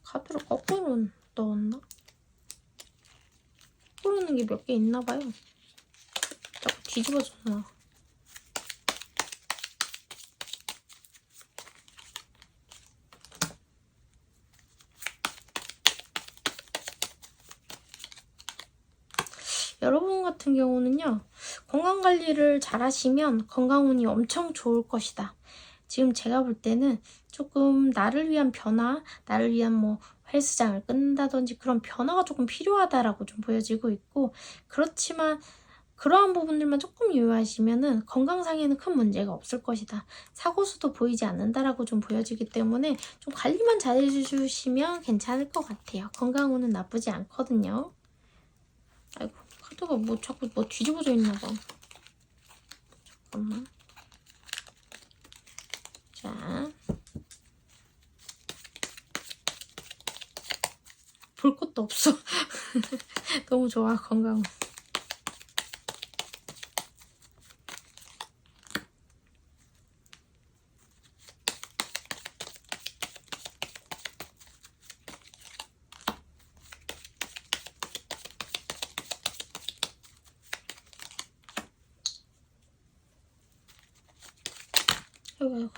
카드를 거꾸로 넣었나? 거꾸로 넣는 게 몇 개 있나봐요. 자꾸 뒤집어졌나. 여러분 같은 경우는요, 건강관리를 잘 하시면 건강운이 엄청 좋을 것이다. 지금 제가 볼 때는 조금 나를 위한 변화, 나를 위한 헬스장을 끊는다든지 그런 변화가 조금 필요하다라고 좀 보여지고 있고, 그렇지만 그러한 부분들만 조금 유의하시면은 건강상에는 큰 문제가 없을 것이다. 사고수도 보이지 않는다라고 좀 보여지기 때문에 좀 관리만 잘 해주시면 괜찮을 것 같아요. 건강운은 나쁘지 않거든요. 아이고, 카드가 자꾸 뒤집어져 있나봐. 잠깐만. 자, 볼 것도 없어. 너무 좋아, 건강. 아이고.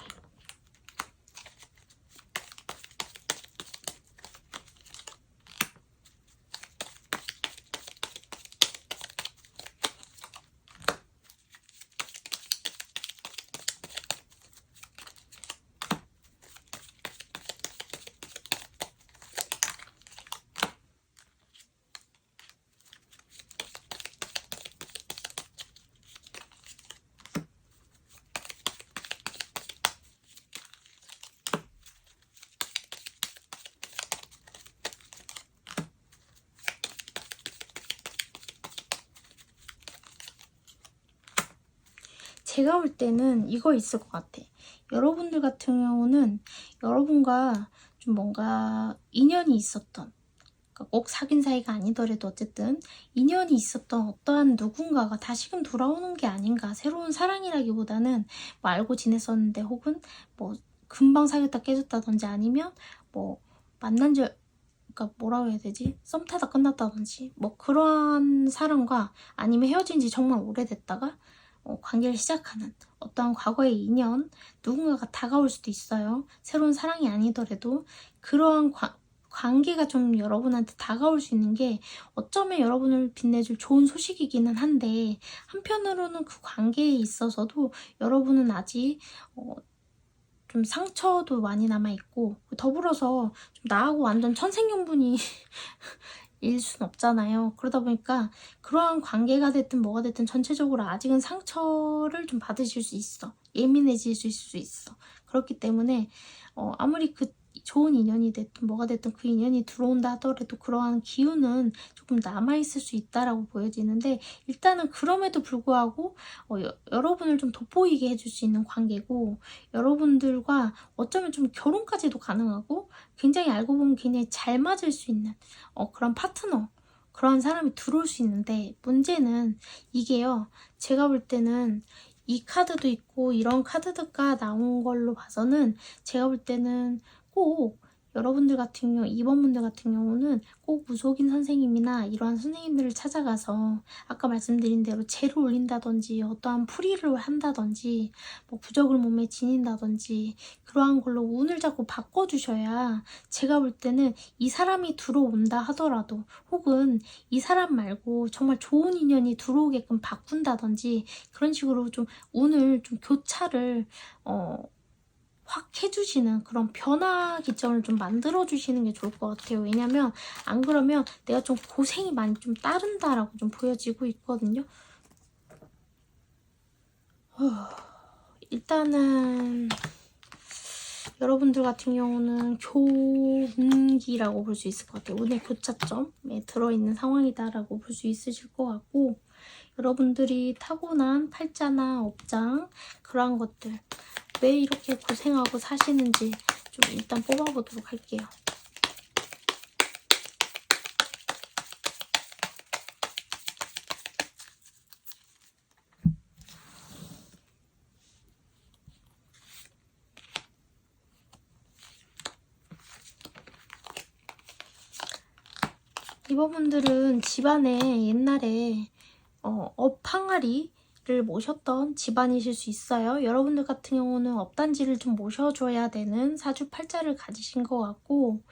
제가 볼 때는 이거 있을 것 같아. 여러분들 같은 경우는 여러분과 좀 뭔가 인연이 있었던, 그러니까 꼭 사귄 사이가 아니더라도 어쨌든 인연이 있었던 어떠한 누군가가 다시금 돌아오는 게 아닌가. 새로운 사랑이라기보다는 뭐 알고 지냈었는데 혹은 뭐 금방 사귀었다 깨졌다든지 아니면 뭐 만난 적 그러니까 뭐라고 해야 되지? 썸 타다 끝났다든지 뭐 그런 사람과 아니면 헤어진 지 정말 오래됐다가 관계를 시작하는 어떠한 과거의 인연 누군가가 다가올 수도 있어요. 새로운 사랑이 아니더라도 그러한 관계가 좀 여러분한테 다가올 수 있는 게 어쩌면 여러분을 빛내줄 좋은 소식이기는 한데 한편으로는 그 관계에 있어서도 여러분은 아직 좀 상처도 많이 남아있고 더불어서 좀 나하고 완전 천생연분이 일 순 없잖아요. 그러다 보니까 그러한 관계가 됐든 뭐가 됐든 전체적으로 아직은 상처를 좀 받으실 수 있어. 예민해지실 수 있어. 그렇기 때문에 아무리 그 좋은 인연이 됐든 뭐가 됐든 그 인연이 들어온다 하더라도 그러한 기운은 조금 남아있을 수 있다라고 보여지는데 일단은 그럼에도 불구하고 여러분을 좀 돋보이게 해줄 수 있는 관계고 여러분들과 어쩌면 좀 결혼까지도 가능하고 굉장히 알고 보면 굉장히 잘 맞을 수 있는 그런 파트너 그런 사람이 들어올 수 있는데 문제는 이게요. 제가 볼 때는 이 카드도 있고 이런 카드가 나온 걸로 봐서는 제가 볼 때는 꼭 여러분들 같은 경우, 2번분들 같은 경우는 꼭 무속인 선생님이나 이러한 선생님들을 찾아가서 아까 말씀드린 대로 재를 올린다든지 어떠한 풀이를 한다든지 뭐 부적을 몸에 지닌다든지 그러한 걸로 운을 자꾸 바꿔주셔야 제가 볼 때는 이 사람이 들어온다 하더라도 혹은 이 사람 말고 정말 좋은 인연이 들어오게끔 바꾼다든지 그런 식으로 좀 운을 좀 교차를 확 해주시는 그런 변화 기점을 좀 만들어주시는 게 좋을 것 같아요. 왜냐면 안 그러면 내가 좀 고생이 많이 좀 따른다라고 좀 보여지고 있거든요. 일단은 여러분들 같은 경우는 교운기라고 볼 수 있을 것 같아요. 운의 교차점에 들어있는 상황이다라고 볼 수 있으실 것 같고 여러분들이 타고난 팔자나 업장 그러한 것들 왜 이렇게 고생하고 사시는지 좀 일단 뽑아보도록 할게요. 이번분들은 집안에 옛날에 업항아리를 모셨던 집안이실 수 있어요. 여러분들 같은 경우는 업단지를 좀 모셔줘야 되는 사주팔자를 가지신 것 같고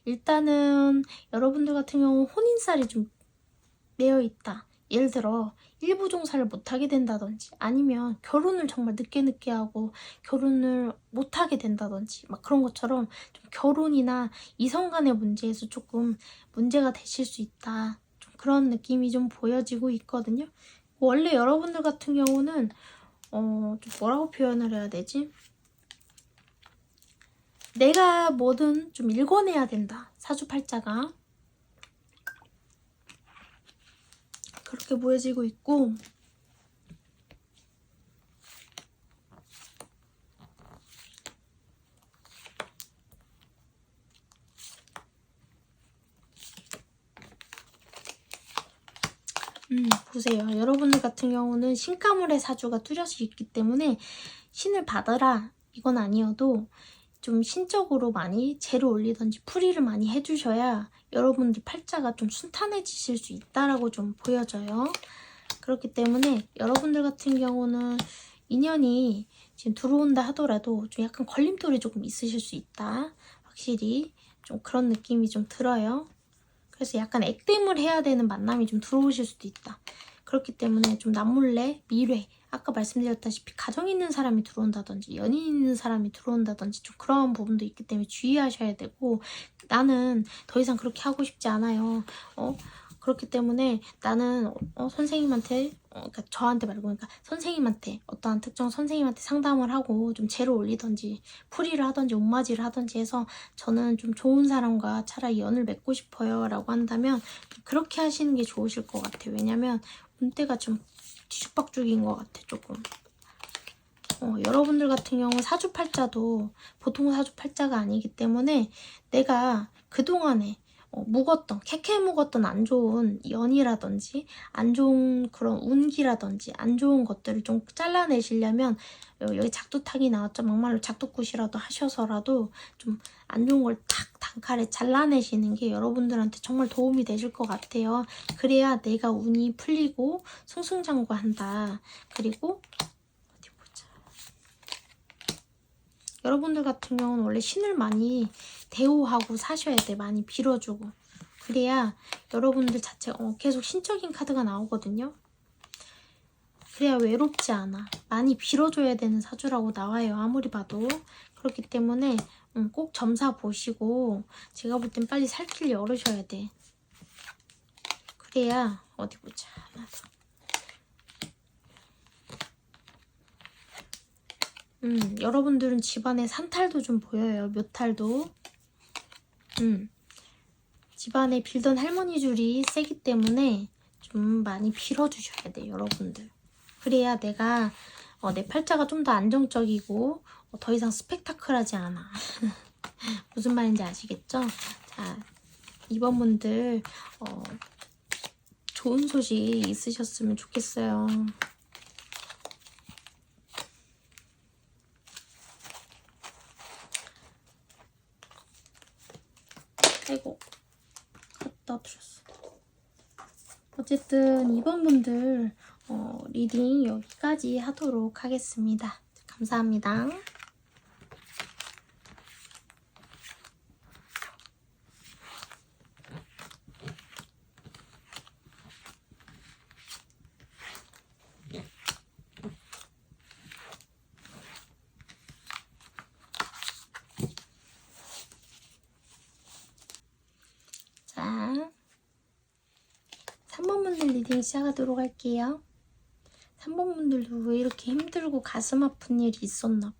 일단은 여러분들 같은 경우 혼인살이 좀 매여있다. 예를 들어 일부 종사를 못하게 된다든지 아니면 결혼을 정말 늦게 하고 결혼을 못하게 된다든지 막 그런 것처럼 좀 결혼이나 이성 간의 문제에서 조금 문제가 되실 수 있다. 좀 그런 느낌이 좀 보여지고 있거든요. 원래 여러분들 같은 경우는 좀 뭐라고 표현을 해야 되지? 내가 뭐든 좀 읽어내야 된다. 사주팔자가 그렇게 보여지고 있고 보세요. 여러분들 같은 경우는 신가물의 사주가 뚜렷이 있기 때문에 신을 받아라 이건 아니어도 좀 신적으로 많이 재를 올리든지 풀이를 많이 해주셔야 여러분들 팔자가 좀 순탄해지실 수 있다라고 좀 보여져요. 그렇기 때문에 여러분들 같은 경우는 인연이 지금 들어온다 하더라도 좀 약간 걸림돌이 조금 있으실 수 있다. 확실히 좀 그런 느낌이 좀 들어요. 그래서 약간 액땜을 해야 되는 만남이 좀 들어오실 수도 있다. 그렇기 때문에 좀 남몰래 미래 아까 말씀드렸다시피 가정 있는 사람이 들어온다든지 연인 있는 사람이 들어온다든지 좀 그런 부분도 있기 때문에 주의하셔야 되고 나는 더 이상 그렇게 하고 싶지 않아요. 그렇기 때문에 나는 선생님한테 그러니까 저한테 말고 그러니까 선생님한테 어떠한 특정 선생님한테 상담을 하고 좀 재를 올리든지 풀이를 하든지 옷맞이를 하든지 해서 저는 좀 좋은 사람과 차라리 연을 맺고 싶어요 라고 한다면 그렇게 하시는 게 좋으실 것 같아요. 왜냐면 운때가 좀 뒤죽박죽인 것 같아 조금. 여러분들 같은 경우 사주팔자도 보통 사주팔자가 아니기 때문에 내가 그동안에 묵었던, 캐캐 묵었던 안 좋은 연이라든지 안 좋은 그런 운기라든지 안 좋은 것들을 좀 잘라내시려면 여기 작두탕이 나왔죠. 막말로 작두굿이라도 하셔서라도 좀 안 좋은 걸 탁 단칼에 잘라내시는 게 여러분들한테 정말 도움이 되실 것 같아요. 그래야 내가 운이 풀리고 승승장구한다. 그리고 어디 보자. 여러분들 같은 경우는 원래 신을 많이 대우하고 사셔야 돼. 많이 빌어주고. 그래야 여러분들 자체가 계속 신적인 카드가 나오거든요. 그래야 외롭지 않아. 많이 빌어줘야 되는 사주라고 나와요. 아무리 봐도. 그렇기 때문에 꼭 점사 보시고 제가 볼 땐 빨리 살 길 열으셔야 돼. 그래야 어디 보자. 하나 더. 여러분들은 집안에 산탈도 좀 보여요. 묘탈도. 집안에 빌던 할머니 줄이 세기 때문에 좀 많이 빌어주셔야 돼요. 여러분들. 그래야 내가 내 팔자가 좀 더 안정적이고 더 이상 스펙타클하지 않아. 무슨 말인지 아시겠죠? 자, 이번 분들 좋은 소식 있으셨으면 좋겠어요. 아이고, 갖다 드렸어. 어쨌든 이번 분들 리딩 여기까지 하도록 하겠습니다. 감사합니다. 자, 3번 분들 리딩 시작하도록 할게요. 3번 분들도 왜 이렇게 힘들고 가슴 아픈 일이 있었나봐.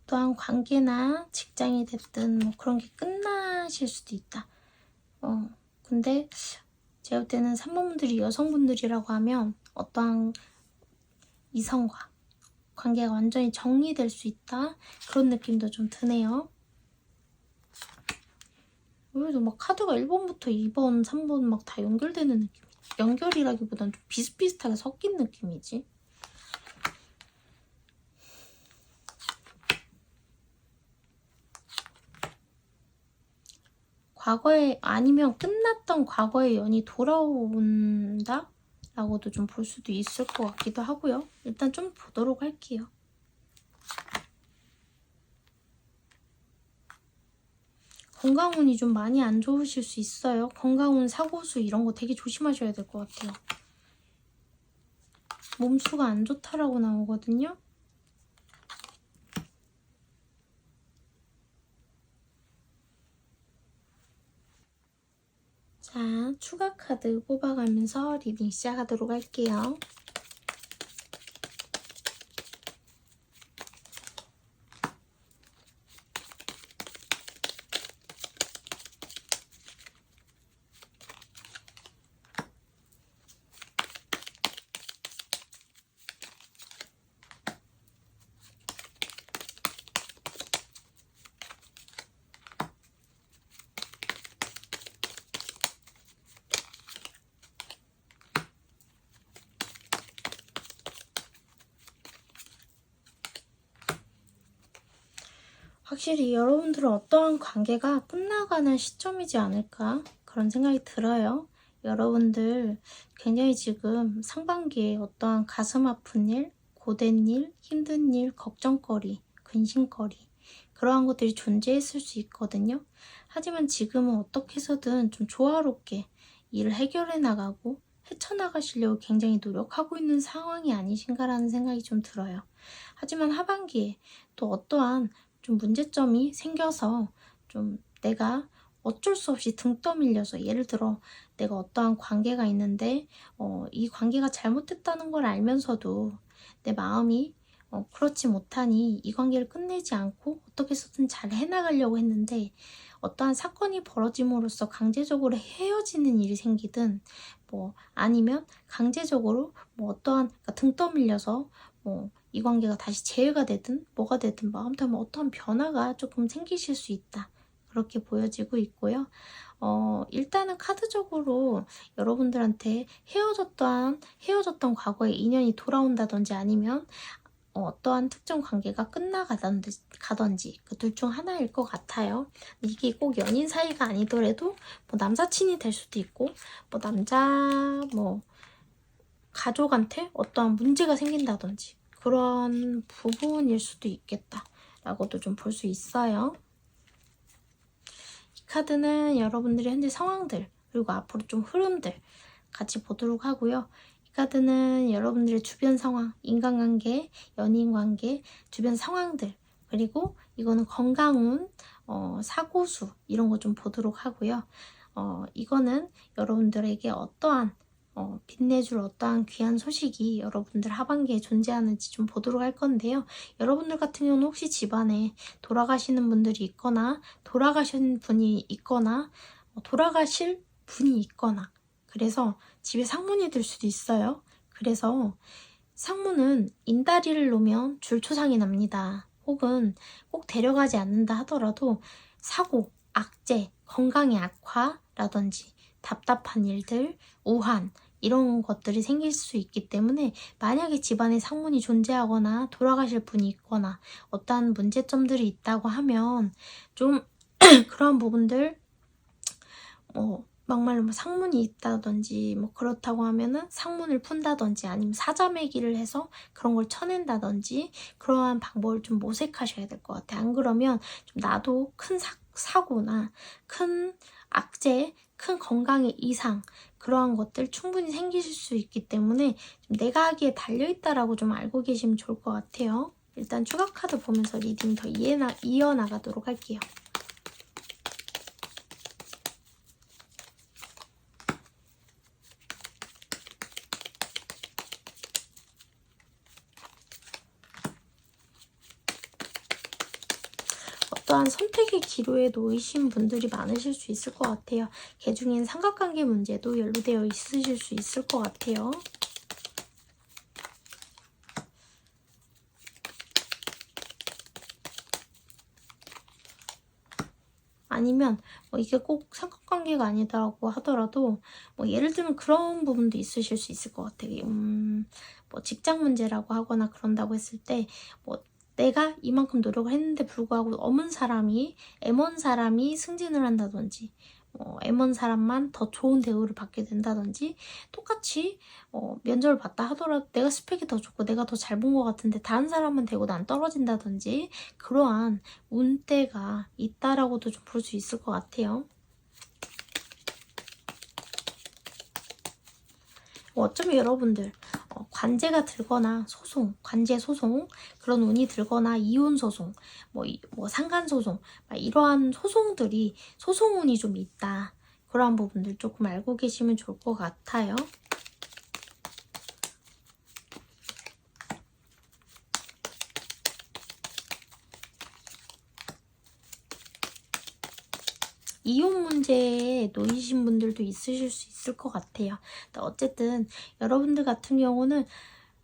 또한 관계나 직장이 됐든 뭐 그런 게 끝나실 수도 있다. 근데 제가 볼 때는 3번 분들이 여성분들이라고 하면 어떠한 이성과 관계가 완전히 정리될 수 있다. 그런 느낌도 좀 드네요. 그래도 막 카드가 1번부터 2번, 3번 막 다 연결되는 느낌. 연결이라기보단 좀 비슷비슷하게 섞인 느낌이지. 과거에 아니면 끝났던 과거의 연이 돌아온다? 라고도 좀 볼 수도 있을 것 같기도 하고요. 일단 좀 보도록 할게요. 건강운이 좀 많이 안 좋으실 수 있어요. 건강운, 사고수 이런 거 되게 조심하셔야 될 것 같아요. 몸수가 안 좋다라고 나오거든요. 자, 추가 카드 뽑아가면서 리딩 시작하도록 할게요. 확실히 여러분들은 어떠한 관계가 끝나가는 시점이지 않을까 그런 생각이 들어요. 여러분들 굉장히 지금 상반기에 어떠한 가슴 아픈 일, 고된 일, 힘든 일, 걱정거리, 근심거리 그러한 것들이 존재했을 수 있거든요. 하지만 지금은 어떻게 해서든 좀 조화롭게 일을 해결해 나가고 헤쳐나가시려고 굉장히 노력하고 있는 상황이 아니신가라는 생각이 좀 들어요. 하지만 하반기에 또 어떠한 좀 문제점이 생겨서 좀 내가 어쩔 수 없이 등 떠밀려서 예를 들어 내가 어떠한 관계가 있는데 이 관계가 잘못됐다는 걸 알면서도 내 마음이 그렇지 못하니 이 관계를 끝내지 않고 어떻게 해서든 잘 해나가려고 했는데 어떠한 사건이 벌어짐으로써 강제적으로 헤어지는 일이 생기든 뭐 아니면 강제적으로 뭐 어떠한 그러니까 등 떠밀려서 뭐 이 관계가 다시 재회가 되든 뭐가 되든 뭐 아무튼 뭐 어떠한 변화가 조금 생기실 수 있다. 그렇게 보여지고 있고요. 일단은 카드적으로 여러분들한테 헤어졌던 과거의 인연이 돌아온다든지 아니면 어떠한 특정 관계가 끝나가던지 그 둘 중 하나일 것 같아요. 이게 꼭 연인 사이가 아니더라도 뭐 남사친이 될 수도 있고 뭐 뭐 가족한테 어떠한 문제가 생긴다든지 그런 부분일 수도 있겠다라고도 좀 볼 수 있어요. 이 카드는 여러분들의 현재 상황들 그리고 앞으로 좀 흐름들 같이 보도록 하고요. 이 카드는 여러분들의 주변 상황, 인간관계, 연인관계, 주변 상황들 그리고 이거는 건강운, 사고수 이런 거 좀 보도록 하고요. 이거는 여러분들에게 어떠한 빛내줄 어떠한 귀한 소식이 여러분들 하반기에 존재하는지 좀 보도록 할 건데요. 여러분들 같은 경우는 혹시 집안에 돌아가시는 분들이 있거나 돌아가신 분이 있거나 돌아가실 분이 있거나 그래서 집에 상문이 들 수도 있어요. 그래서 상문은 인다리를 놓으면 줄초상이 납니다. 혹은 꼭 데려가지 않는다 하더라도 사고, 악재, 건강의 악화라든지 답답한 일들, 우한 이런 것들이 생길 수 있기 때문에 만약에 집안에 상문이 존재하거나 돌아가실 분이 있거나 어떠한 문제점들이 있다고 하면 좀 그러한 부분들 막말로 뭐 상문이 있다든지 뭐 그렇다고 하면은 상문을 푼다든지 아니면 사자매기를 해서 그런 걸 쳐낸다든지 그러한 방법을 좀 모색하셔야 될 것 같아요. 안 그러면 좀 나도 큰 사고나 큰 악재, 큰 건강의 이상 그러한 것들 충분히 생기실 수 있기 때문에 좀 내가 하기에 달려있다라고 좀 알고 계시면 좋을 것 같아요. 일단 추가 카드 보면서 리딩 더 이어나가도록 할게요. 어떠한 선택의 기로에 놓이신 분들이 많으실 수 있을 것 같아요. 개중엔 삼각관계 문제도 연루되어 있으실 수 있을 것 같아요. 아니면 뭐 이게 꼭 삼각관계가 아니다라고 하더라도 뭐 예를 들면 그런 부분도 있으실 수 있을 것 같아요. 뭐 직장 문제라고 하거나 그런다고 했을 때 뭐 내가 이만큼 노력을 했는데 불구하고 M1 사람이 승진을 한다든지 M1 사람만 더 좋은 대우를 받게 된다든지 똑같이 면접을 봤다 하더라도 내가 스펙이 더 좋고 내가 더 잘 본 것 같은데 다른 사람만 되고 난 떨어진다든지 그러한 운대가 있다라고도 좀 볼 수 있을 것 같아요. 어쩌면 여러분들 관제가 들거나 관제 소송 그런 운이 들거나 이혼 소송, 뭐 상간 소송 이러한 소송 운이 좀 있다. 그러한 부분들 조금 알고 계시면 좋을 것 같아요. 이혼 문제에 놓이신 분들도 있으실 수 있을 것 같아요. 어쨌든 여러분들 같은 경우는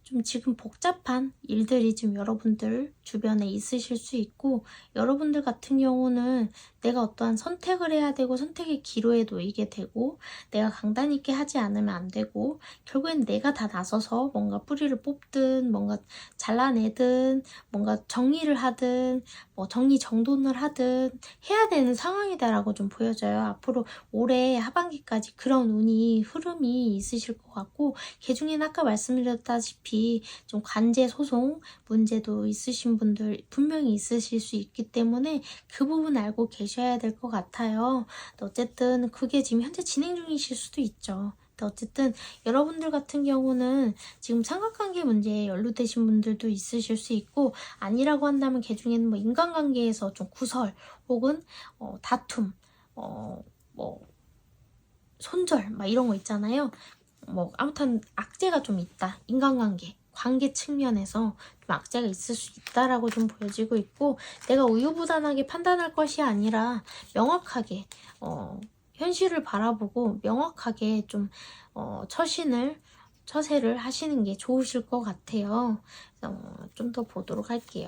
좀 지금 복잡한 일들이 좀 여러분들 주변에 있으실 수 있고 여러분들 같은 경우는 내가 어떠한 선택을 해야 되고 선택의 기로에 놓이게 되고 내가 강단 있게 하지 않으면 안 되고 결국엔 내가 다 나서서 뭔가 뿌리를 뽑든 뭔가 잘라내든 뭔가 정리를 하든 뭐 정리정돈을 하든 해야 되는 상황이다라고 좀 보여져요. 앞으로 올해 하반기까지 그런 흐름이 있으실 것 같고 개중에는 아까 말씀드렸다시피 좀 관제 소송 문제도 있으신 분들 분명히 있으실 수 있기 때문에 그 부분 알고 계셔야 될 것 같아요. 어쨌든 그게 지금 현재 진행 중이실 수도 있죠. 어쨌든 여러분들 같은 경우는 지금 삼각관계 문제에 연루되신 분들도 있으실 수 있고 아니라고 한다면 개중에는 뭐 인간관계에서 좀 구설 혹은 다툼 뭐 손절 이런 거 있잖아요. 뭐 아무튼 악재가 좀 있다. 관계 측면에서 좀 악재가 있을 수 있다라고 좀 보여지고 있고 내가 우유부단하게 판단할 것이 아니라 명확하게 현실을 바라보고 명확하게 좀 처신을 처세를 하시는 게 좋으실 것 같아요. 좀 더 보도록 할게요.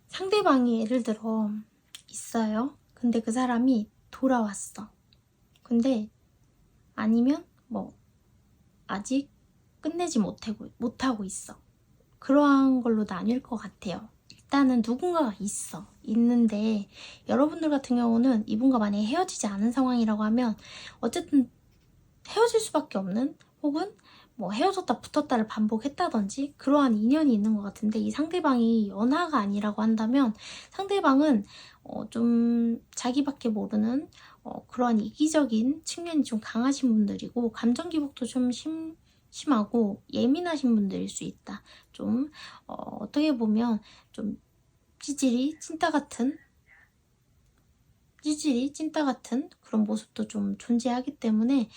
상대방이 예를 들어 있어요. 근데 그 사람이 돌아왔어. 근데 아니면 뭐 아직 끝내지 못하고 있어. 그러한 걸로 나뉠 것 같아요. 일단은 누군가가 있는데 여러분들 같은 경우는 이분과 만약에 헤어지지 않은 상황이라고 하면 어쨌든 헤어질 수밖에 없는, 혹은 뭐 헤어졌다 붙었다를 반복했다든지 그러한 인연이 있는 것 같은데, 이 상대방이 연하가 아니라고 한다면 상대방은 좀 자기밖에 모르는 그러한 이기적인 측면이 좀 강하신 분들이고, 감정 기복도 좀 심하고 예민하신 분들일 수 있다. 좀 어떻게 보면 좀 찌질이 찐따 같은 그런 모습도 좀 존재하기 때문에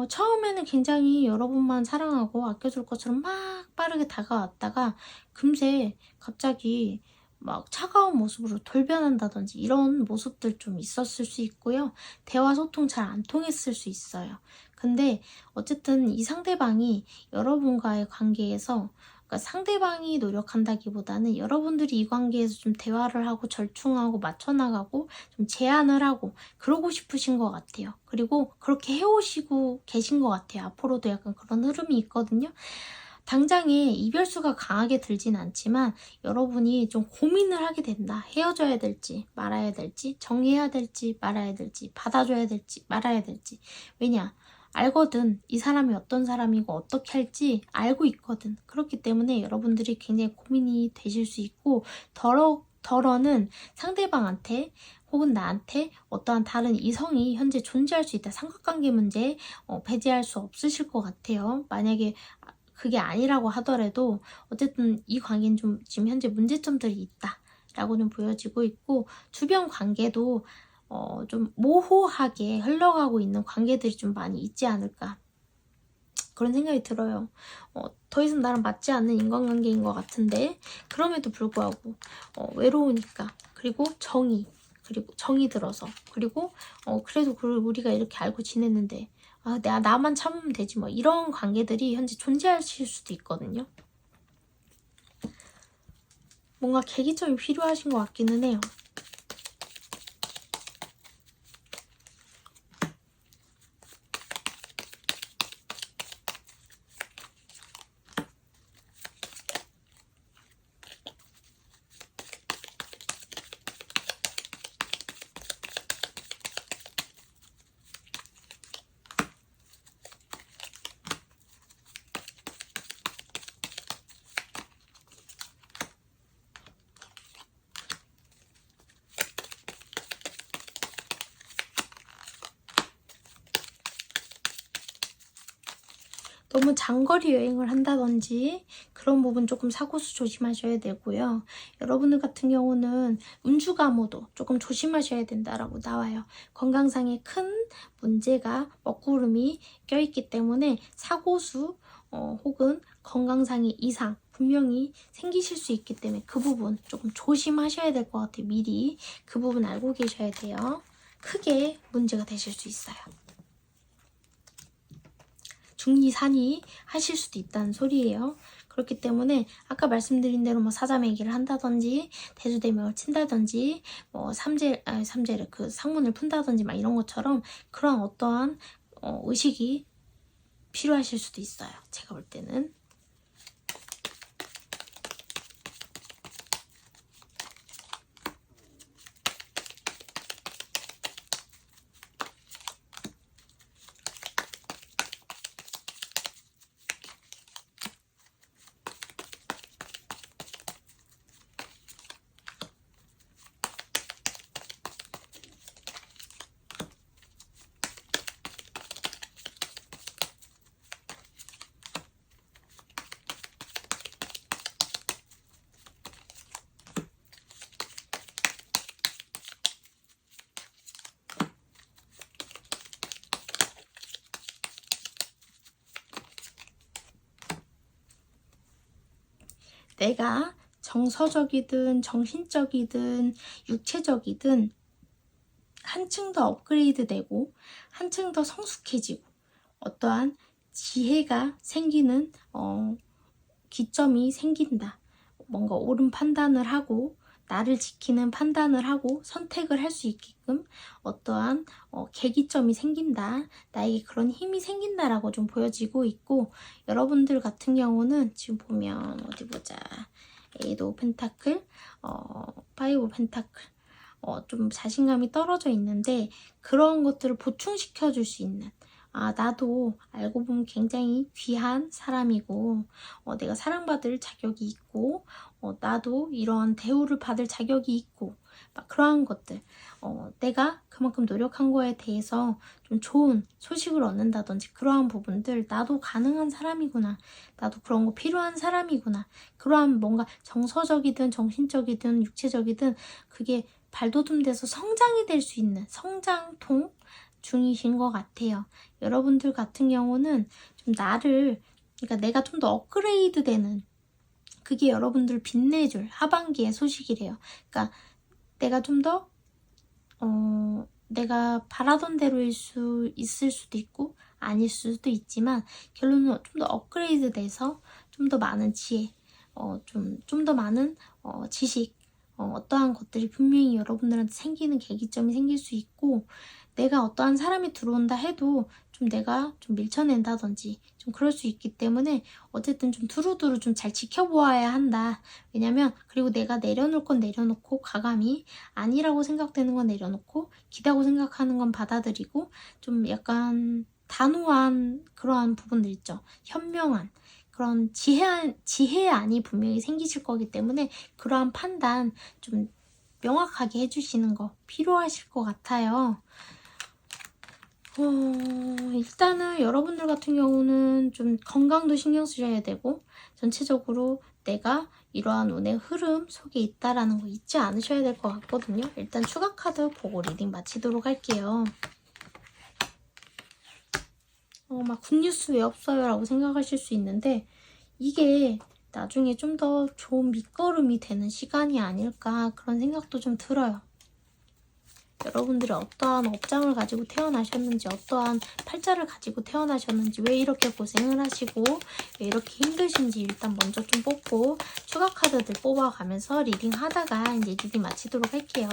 처음에는 굉장히 여러분만 사랑하고 아껴줄 것처럼 막 빠르게 다가왔다가 금세 갑자기 막 차가운 모습으로 돌변한다든지 이런 모습들 좀 있었을 수 있고요. 대화 소통 잘 안 통했을 수 있어요. 근데 어쨌든 이 상대방이 여러분과의 관계에서, 그러니까 상대방이 노력한다기보다는 여러분들이 이 관계에서 좀 대화를 하고 절충하고 맞춰나가고 좀 제안을 하고 그러고 싶으신 것 같아요. 그리고 그렇게 해오시고 계신 것 같아요. 앞으로도 약간 그런 흐름이 있거든요. 당장에 이별수가 강하게 들진 않지만 여러분이 좀 고민을 하게 된다. 헤어져야 될지 말아야 될지, 정해야 될지 말아야 될지, 받아줘야 될지 말아야 될지. 왜냐? 알거든. 이 사람이 어떤 사람이고 어떻게 할지 알고 있거든. 그렇기 때문에 여러분들이 굉장히 고민이 되실 수 있고, 덜어는 상대방한테 혹은 나한테 어떠한 다른 이성이 현재 존재할 수 있다. 삼각관계 문제 배제할 수 없으실 것 같아요. 만약에 그게 아니라고 하더라도 어쨌든 이 관계는 좀 지금 현재 문제점들이 있다 라고는 보여지고 있고, 주변 관계도 좀 모호하게 흘러가고 있는 관계들이 좀 많이 있지 않을까, 그런 생각이 들어요. 더 이상 나랑 맞지 않는 인간관계인 것 같은데, 그럼에도 불구하고 외로우니까, 그리고 정이 들어서, 그리고 그래도 우리가 이렇게 알고 지냈는데 나만 참으면 되지 뭐, 이런 관계들이 현재 존재하실 수도 있거든요. 뭔가 계기점이 필요하신 것 같기는 해요. 너무 장거리 여행을 한다든지 그런 부분 조금 사고수 조심하셔야 되고요. 여러분들 같은 경우는 운주감호도 조금 조심하셔야 된다라고 나와요. 건강상의 큰 문제가 먹구름이 껴있기 때문에 사고수 혹은 건강상의 이상 분명히 생기실 수 있기 때문에 그 부분 조금 조심하셔야 될 것 같아요. 미리 그 부분 알고 계셔야 돼요. 크게 문제가 되실 수 있어요. 중리산이 하실 수도 있다는 소리예요. 그렇기 때문에 아까 말씀드린 대로 뭐 사자매기를 한다든지 대주대명을 친다든지 뭐 삼재를 그 상문을 푼다든지 막 이런 것처럼 그런 어떠한 의식이 필요하실 수도 있어요. 제가 볼 때는. 내가 정서적이든 정신적이든 육체적이든 한층 더 업그레이드 되고 한층 더 성숙해지고 어떠한 지혜가 생기는 기점이 생긴다. 뭔가 옳은 판단을 하고 나를 지키는 판단을 하고 선택을 할 수 있게끔 어떠한 계기점이 생긴다. 나에게 그런 힘이 생긴다라고 좀 보여지고 있고, 여러분들 같은 경우는 지금 보면 어디 보자. 에이도 펜타클, 파이브 펜타클, 좀 자신감이 떨어져 있는데 그런 것들을 보충시켜 줄 수 있는, 나도 알고 보면 굉장히 귀한 사람이고 내가 사랑받을 자격이 있고 나도 이런 대우를 받을 자격이 있고 막 그러한 것들, 내가 그만큼 노력한 거에 대해서 좀 좋은 소식을 얻는다든지 그러한 부분들, 나도 가능한 사람이구나, 나도 그런 거 필요한 사람이구나, 그러한 뭔가 정서적이든 정신적이든 육체적이든 그게 발돋움돼서 성장이 될 수 있는 성장통 중이신 것 같아요. 여러분들 같은 경우는 좀 나를, 그러니까 내가 좀 더 업그레이드 되는, 그게 여러분들 빛내줄 하반기의 소식이래요. 그러니까 내가 좀 더 내가 바라던 대로일 수 있을 수도 있고 아닐 수도 있지만 결론은 좀 더 업그레이드 돼서 좀 더 많은 지혜, 좀 더 많은 지식, 어떠한 것들이 분명히 여러분들한테 생기는 계기점이 생길 수 있고, 내가 어떠한 사람이 들어온다 해도 좀 내가 좀 밀쳐낸다든지 좀 그럴 수 있기 때문에 어쨌든 좀 두루두루 좀 잘 지켜보아야 한다. 왜냐면 그리고 내가 내려놓을 건 내려놓고 과감히 아니라고 생각되는 건 내려놓고 기다고 생각하는 건 받아들이고 좀 약간 단호한 그러한 부분들 있죠. 현명한 그런 지혜안이 분명히 생기실 거기 때문에 그러한 판단 좀 명확하게 해주시는 거 필요하실 것 같아요. 일단은 여러분들 같은 경우는 좀 건강도 신경 쓰셔야 되고 전체적으로 내가 이러한 운의 흐름 속에 있다라는 거 잊지 않으셔야 될 것 같거든요. 일단 추가 카드 보고 리딩 마치도록 할게요. 막 굿뉴스 왜 없어요? 라고 생각하실 수 있는데 이게 나중에 좀 더 좋은 밑거름이 되는 시간이 아닐까 그런 생각도 좀 들어요. 여러분들이 어떠한 업장을 가지고 태어나셨는지, 어떠한 팔자를 가지고 태어나셨는지, 왜 이렇게 고생을 하시고 왜 이렇게 힘드신지 일단 먼저 좀 뽑고 추가 카드들 뽑아가면서 리딩 하다가 이제 리딩 마치도록 할게요.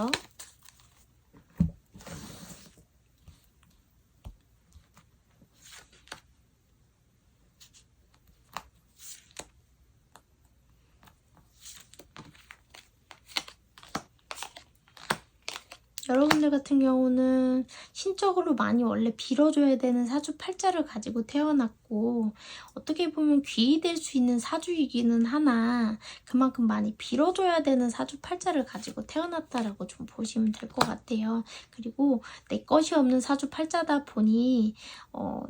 여러분들 같은 경우는 신적으로 많이 원래 빌어줘야 되는 사주팔자를 가지고 태어났고 어떻게 보면 귀히 될 수 있는 사주이기는 하나 그만큼 많이 빌어줘야 되는 사주팔자를 가지고 태어났다라고 좀 보시면 될 것 같아요. 그리고 내 것이 없는 사주팔자다 보니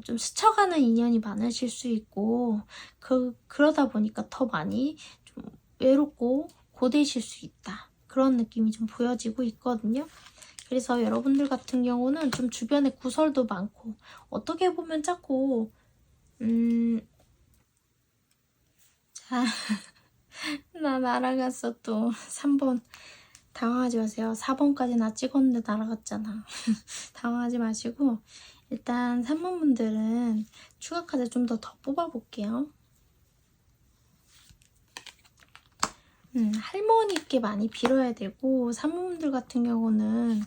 좀 스쳐가는 인연이 많으실 수 있고 그러다 보니까 더 많이 좀 외롭고 고되실 수 있다. 그런 느낌이 좀 보여지고 있거든요. 그래서 여러분들 같은 경우는 좀 주변에 구설도 많고 어떻게 보면 자꾸 자, 나 날아갔어 또 3번. 당황하지 마세요. 4번까지 나 찍었는데 날아갔잖아. 당황하지 마시고 일단 3번 분들은 추가 카드 좀 더 뽑아볼게요. 할머니께 많이 빌어야 되고 사모님들 같은 경우는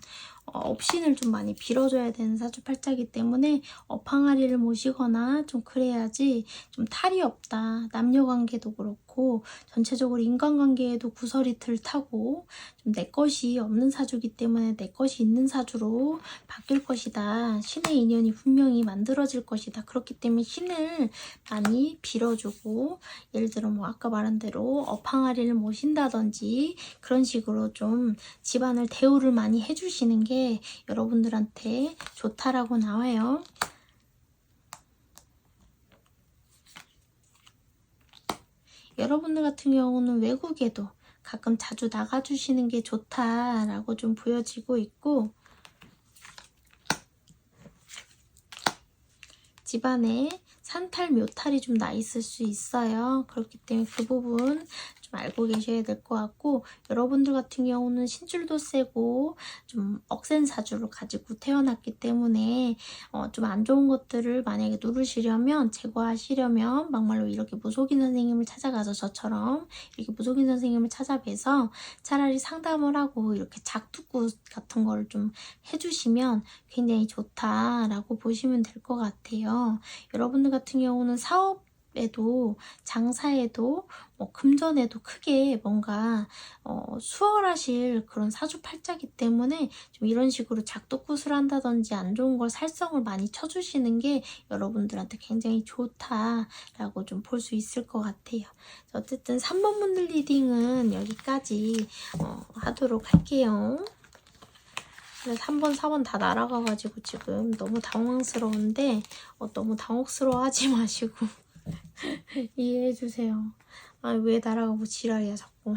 업신을 좀 많이 빌어줘야 되는 사주팔자이기 때문에 업항아리를 모시거나 좀 그래야지 좀 탈이 없다. 남녀관계도 그렇고 전체적으로 인간관계에도 구설이 덜타고 좀 내 것이 없는 사주이기 때문에 내 것이 있는 사주로 바뀔 것이다. 신의 인연이 분명히 만들어질 것이다. 그렇기 때문에 신을 많이 빌어주고 예를 들어 뭐 아까 말한 대로 업항아리를 모신다든지 그런 식으로 좀 집안을 대우를 많이 해주시는 게 여러분들한테 좋다라고 나와요. 여러분들 같은 경우는 외국에도 가끔 자주 나가주시는 게 좋다라고 좀 보여지고 있고 집안에 산탈 묘탈이 좀 나 있을 수 있어요. 그렇기 때문에 그 부분 좀 알고 계셔야 될 것 같고, 여러분들 같은 경우는 신줄도 세고 좀 억센 사주를 가지고 태어났기 때문에 좀 안 좋은 것들을 만약에 누르시려면, 제거하시려면 막말로 이렇게 무속인 선생님을 찾아가서 저처럼 이렇게 무속인 선생님을 찾아뵈서 차라리 상담을 하고 이렇게 작두구 같은 걸 좀 해주시면 굉장히 좋다라고 보시면 될 것 같아요. 여러분들 같은 경우는 사업에도 장사에도 금전에도 크게 뭔가 수월하실 그런 사주팔자이기 때문에 좀 이런 식으로 작두굿을 한다든지 안 좋은 걸 살성을 많이 쳐주시는 게 여러분들한테 굉장히 좋다라고 좀 볼 수 있을 것 같아요. 어쨌든 3번 분들 리딩은 여기까지 하도록 할게요. 그래서 3번, 4번 다 날아가가지고 지금 너무 당황스러운데 너무 당혹스러워하지 마시고 이해해주세요. 아, 왜 날아가고 지랄이야 자꾸.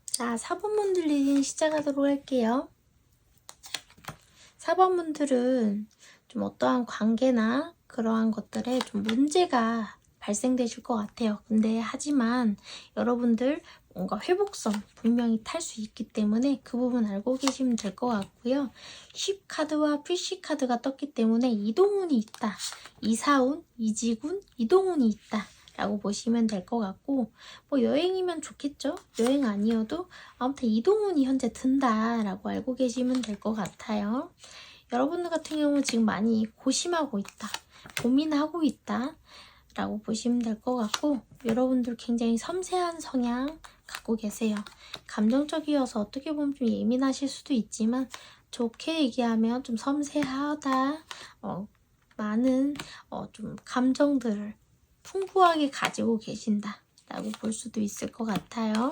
자, 4번 분들 리딩 시작하도록 할게요. 4번 분들은 좀 어떠한 관계나 그러한 것들에 좀 문제가 발생되실 것 같아요. 근데 하지만 여러분들 뭔가 회복성 분명히 탈 수 있기 때문에 그 부분 알고 계시면 될 것 같고요. 쉽 카드와 프리쉬 카드가 떴기 때문에 이동운이 있다. 이사운, 이직운, 이동운이 있다. 라고 보시면 될 것 같고, 뭐 여행이면 좋겠죠? 여행 아니어도 아무튼 이동운이 현재 든다 라고 알고 계시면 될 것 같아요. 여러분들 같은 경우는 지금 많이 고심하고 있다, 고민하고 있다 라고 보시면 될 것 같고, 여러분들 굉장히 섬세한 성향 갖고 계세요. 감정적이어서 어떻게 보면 좀 예민하실 수도 있지만 좋게 얘기하면 좀 섬세하다, 많은 좀 감정들을 풍부하게 가지고 계신다 라고 볼 수도 있을 것 같아요.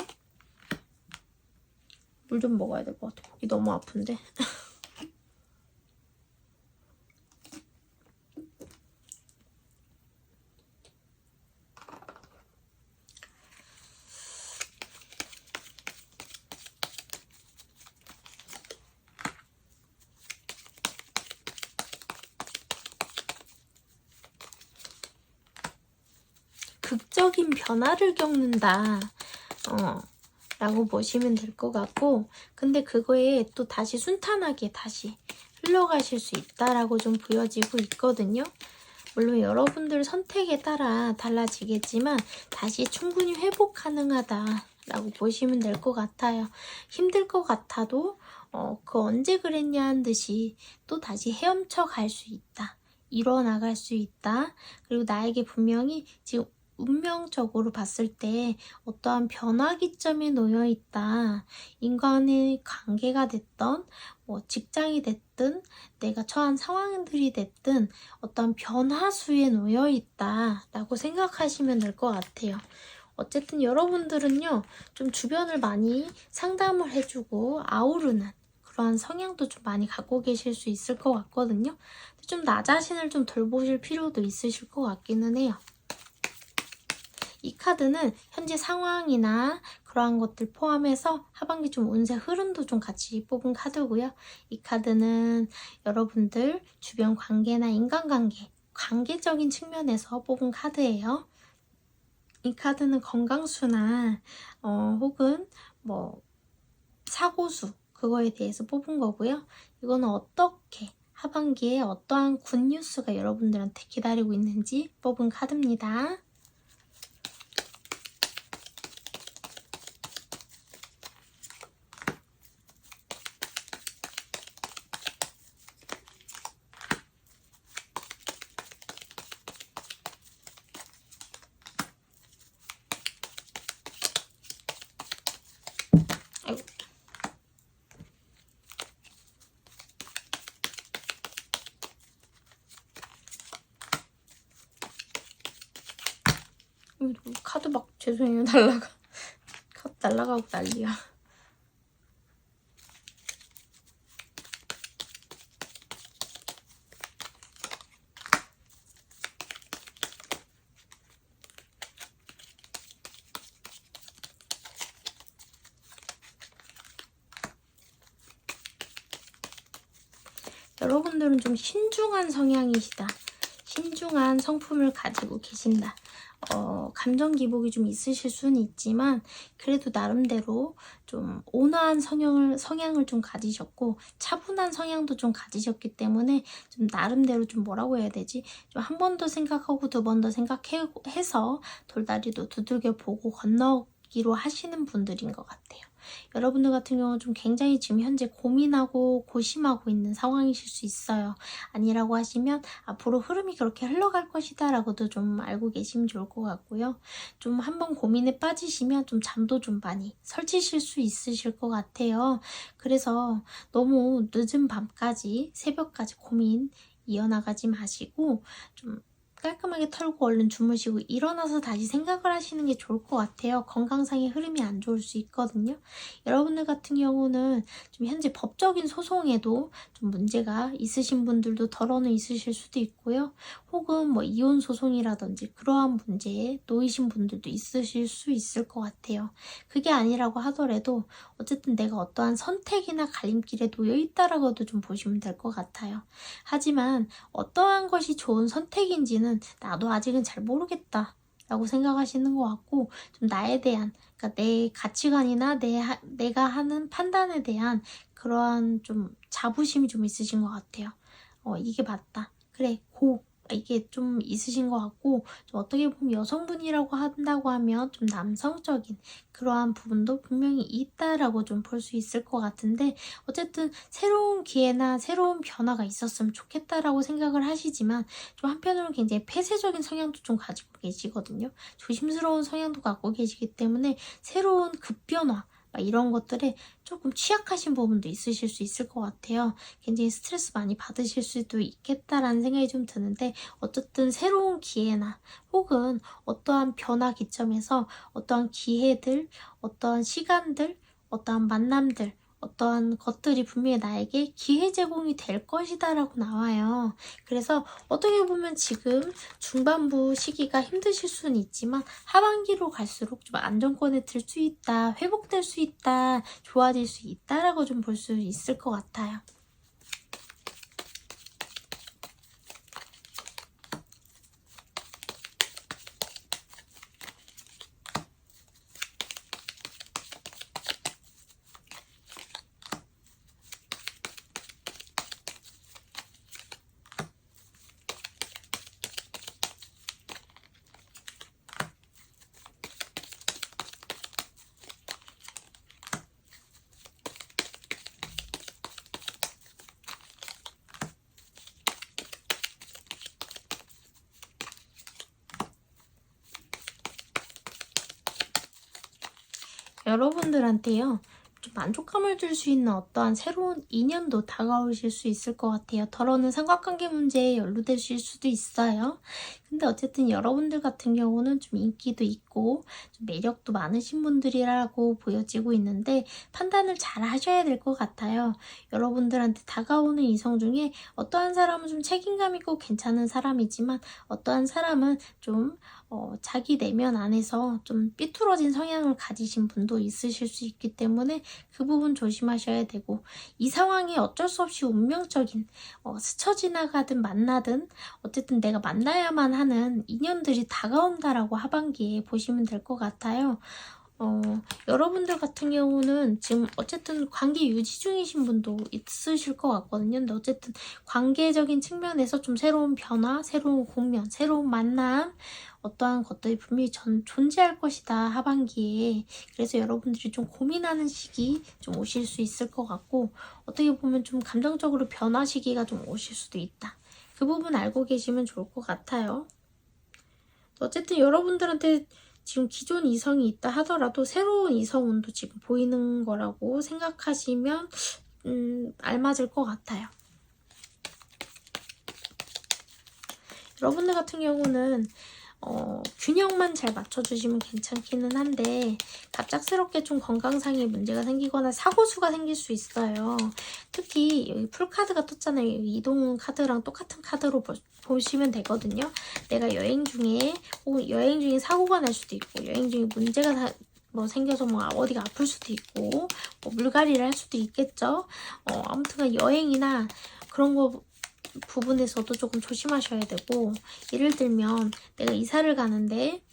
물 좀 먹어야 될 것 같아. 목이 너무 아픈데. 극적인 변화를 겪는다 라고 보시면 될 것 같고, 근데 그거에 또 다시 순탄하게 다시 흘러가실 수 있다라고 좀 보여지고 있거든요. 물론 여러분들 선택에 따라 달라지겠지만 다시 충분히 회복 가능하다 라고 보시면 될 것 같아요. 힘들 것 같아도 그 언제 그랬냐 한 듯이 또 다시 헤엄쳐 갈 수 있다, 일어나갈 수 있다. 그리고 나에게 분명히 지금 운명적으로 봤을 때 어떠한 변화기점에 놓여 있다. 인간의 관계가 됐던 뭐 직장이 됐든 내가 처한 상황들이 됐든 어떤 변화수에 놓여 있다 라고 생각하시면 될 것 같아요. 어쨌든 여러분들은요, 좀 주변을 많이 상담을 해주고 아우르는 그러한 성향도 좀 많이 갖고 계실 수 있을 것 같거든요. 좀 나 자신을 좀 돌보실 필요도 있으실 것 같기는 해요. 이 카드는 현재 상황이나 그러한 것들 포함해서 하반기 좀 운세 흐름도 좀 같이 뽑은 카드고요. 이 카드는 여러분들 주변 관계나 인간관계, 관계적인 측면에서 뽑은 카드예요. 이 카드는 건강수나 혹은 뭐 사고수, 그거에 대해서 뽑은 거고요. 이거는 어떻게 하반기에 어떠한 굿뉴스가 여러분들한테 기다리고 있는지 뽑은 카드입니다. 카드 막 죄송해요, 날라가. 카드 날라가고 난리야. 여러분들은 좀 신중한 성향이시다. 신중한 성품을 가지고 계신다. 감정 기복이 좀 있으실 수는 있지만 그래도 나름대로 좀 온화한 성향을 좀 가지셨고 차분한 성향도 좀 가지셨기 때문에 좀 나름대로 좀 뭐라고 해야 되지? 좀 한 번 더 생각하고 두 번 더 생각해서 돌다리도 두들겨 보고 건너기로 하시는 분들인 것 같아요. 여러분들 같은 경우는 좀 굉장히 지금 현재 고민하고 고심하고 있는 상황이실 수 있어요. 아니라고 하시면 앞으로 흐름이 그렇게 흘러갈 것이다 라고도 좀 알고 계시면 좋을 것 같고요. 좀 한번 고민에 빠지시면 좀 잠도 좀 많이 설치실 수 있으실 것 같아요. 그래서 너무 늦은 밤까지 새벽까지 고민 이어나가지 마시고 좀 깔끔하게 털고 얼른 주무시고 일어나서 다시 생각을 하시는 게 좋을 것 같아요. 건강상의 흐름이 안 좋을 수 있거든요. 여러분들 같은 경우는 좀 현재 법적인 소송에도 좀 문제가 있으신 분들도 덜어는 있으실 수도 있고요. 혹은 뭐 이혼 소송이라든지 그러한 문제에 놓이신 분들도 있으실 수 있을 것 같아요. 그게 아니라고 하더라도 어쨌든 내가 어떠한 선택이나 갈림길에 놓여 있다라고도 좀 보시면 될 것 같아요. 하지만 어떠한 것이 좋은 선택인지는 나도 아직은 잘 모르겠다 라고 생각하시는 것 같고 좀 나에 대한 그러니까 내 가치관이나 내가 하는 판단에 대한 그러한 좀 자부심이 좀 있으신 것 같아요. 이게 맞다. 그래, 이게 좀 있으신 것 같고 좀 어떻게 보면 여성분이라고 한다고 하면 좀 남성적인 그러한 부분도 분명히 있다라고 좀 볼 수 있을 것 같은데 어쨌든 새로운 기회나 새로운 변화가 있었으면 좋겠다라고 생각을 하시지만 좀 한편으로는 굉장히 폐쇄적인 성향도 좀 가지고 계시거든요. 조심스러운 성향도 갖고 계시기 때문에 새로운 급변화 이런 것들에 조금 취약하신 부분도 있으실 수 있을 것 같아요. 굉장히 스트레스 많이 받으실 수도 있겠다라는 생각이 좀 드는데 어쨌든 새로운 기회나 혹은 어떠한 변화 기점에서 어떠한 기회들, 어떠한 시간들, 어떠한 만남들 어떠한 것들이 분명히 나에게 기회 제공이 될 것이다 라고 나와요. 그래서 어떻게 보면 지금 중반부 시기가 힘드실 수는 있지만 하반기로 갈수록 좀 안정권에 들 수 있다, 회복될 수 있다, 좋아질 수 있다라고 좀 볼 수 있을 것 같아요. 여러분들한테요. 좀 만족감을 줄 수 있는 어떠한 새로운 인연도 다가오실 수 있을 것 같아요. 덜어는 삼각관계 문제에 연루되실 수도 있어요. 근데 어쨌든 여러분들 같은 경우는 좀 인기도 있고 좀 매력도 많으신 분들이라고 보여지고 있는데 판단을 잘 하셔야 될 것 같아요. 여러분들한테 다가오는 이성 중에 어떠한 사람은 좀 책임감 있고 괜찮은 사람이지만 어떠한 사람은 좀 자기 내면 안에서 좀 삐뚤어진 성향을 가지신 분도 있으실 수 있기 때문에 그 부분 조심하셔야 되고 이 상황이 어쩔 수 없이 운명적인 스쳐 지나가든 만나든 어쨌든 내가 만나야만 하는 인연들이 다가온다라고 하반기에 보시면 될 것 같아요. 여러분들 같은 경우는 지금 어쨌든 관계 유지 중이신 분도 있으실 것 같거든요. 근데 어쨌든 관계적인 측면에서 좀 새로운 변화, 새로운 공면, 새로운 만남 어떠한 것들이 분명히 존재할 것이다 하반기에. 그래서 여러분들이 좀 고민하는 시기 좀 오실 수 있을 것 같고 어떻게 보면 좀 감정적으로 변화 시기가 좀 오실 수도 있다. 그 부분 알고 계시면 좋을 것 같아요. 어쨌든 여러분들한테 지금 기존 이성이 있다 하더라도 새로운 이성운도 지금 보이는 거라고 생각하시면 알맞을 것 같아요. 여러분들 같은 경우는 균형만 잘 맞춰주시면 괜찮기는 한데 갑작스럽게 좀 건강상의 문제가 생기거나 사고수가 생길 수 있어요. 특히 여기 풀카드가 떴잖아요. 이동 카드랑 똑같은 카드로 보시면 되거든요. 내가 여행 중에 혹은 여행 중에 사고가 날 수도 있고 여행 중에 문제가 생겨서 어디가 아플 수도 있고 물갈이를 할 수도 있겠죠. 아무튼 여행이나 그런 거 부분에서도 조금 조심하셔야 되고, 예를 들면 내가 이사를 가는데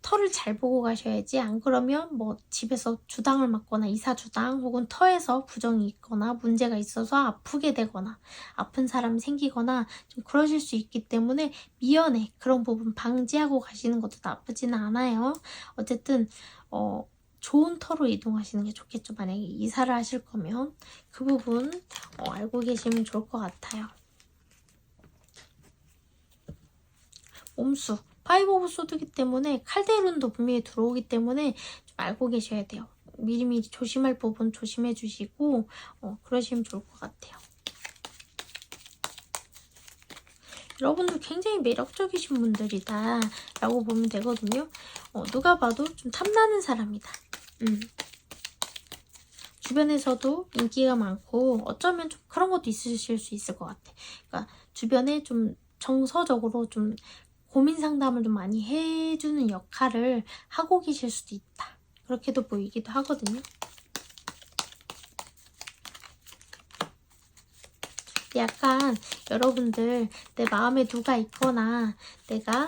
터를 잘 보고 가셔야지. 안 그러면 뭐 집에서 주당을 맞거나 이사 주당 혹은 터에서 부정이 있거나 문제가 있어서 아프게 되거나 아픈 사람이 생기거나 좀 그러실 수 있기 때문에 미연에 그런 부분 방지하고 가시는 것도 나쁘지는 않아요. 어쨌든 좋은 터로 이동하시는 게 좋겠죠. 만약에 이사를 하실 거면 그 부분 알고 계시면 좋을 것 같아요. 옴수 파이브 오브 소드기 때문에 칼데룬도 분명히 들어오기 때문에 좀 알고 계셔야 돼요. 미리미리 조심할 부분 조심해 주시고 그러시면 좋을 것 같아요. 여러분들 굉장히 매력적이신 분들이다 라고 보면 되거든요. 누가 봐도 좀 탐나는 사람이다. 주변에서도 인기가 많고 어쩌면 좀 그런 것도 있으실 수 있을 것 같아. 그러니까 주변에 좀 정서적으로 좀 고민 상담을 좀 많이 해주는 역할을 하고 계실 수도 있다. 그렇게도 보이기도 하거든요. 약간 여러분들 내 마음에 누가 있거나 내가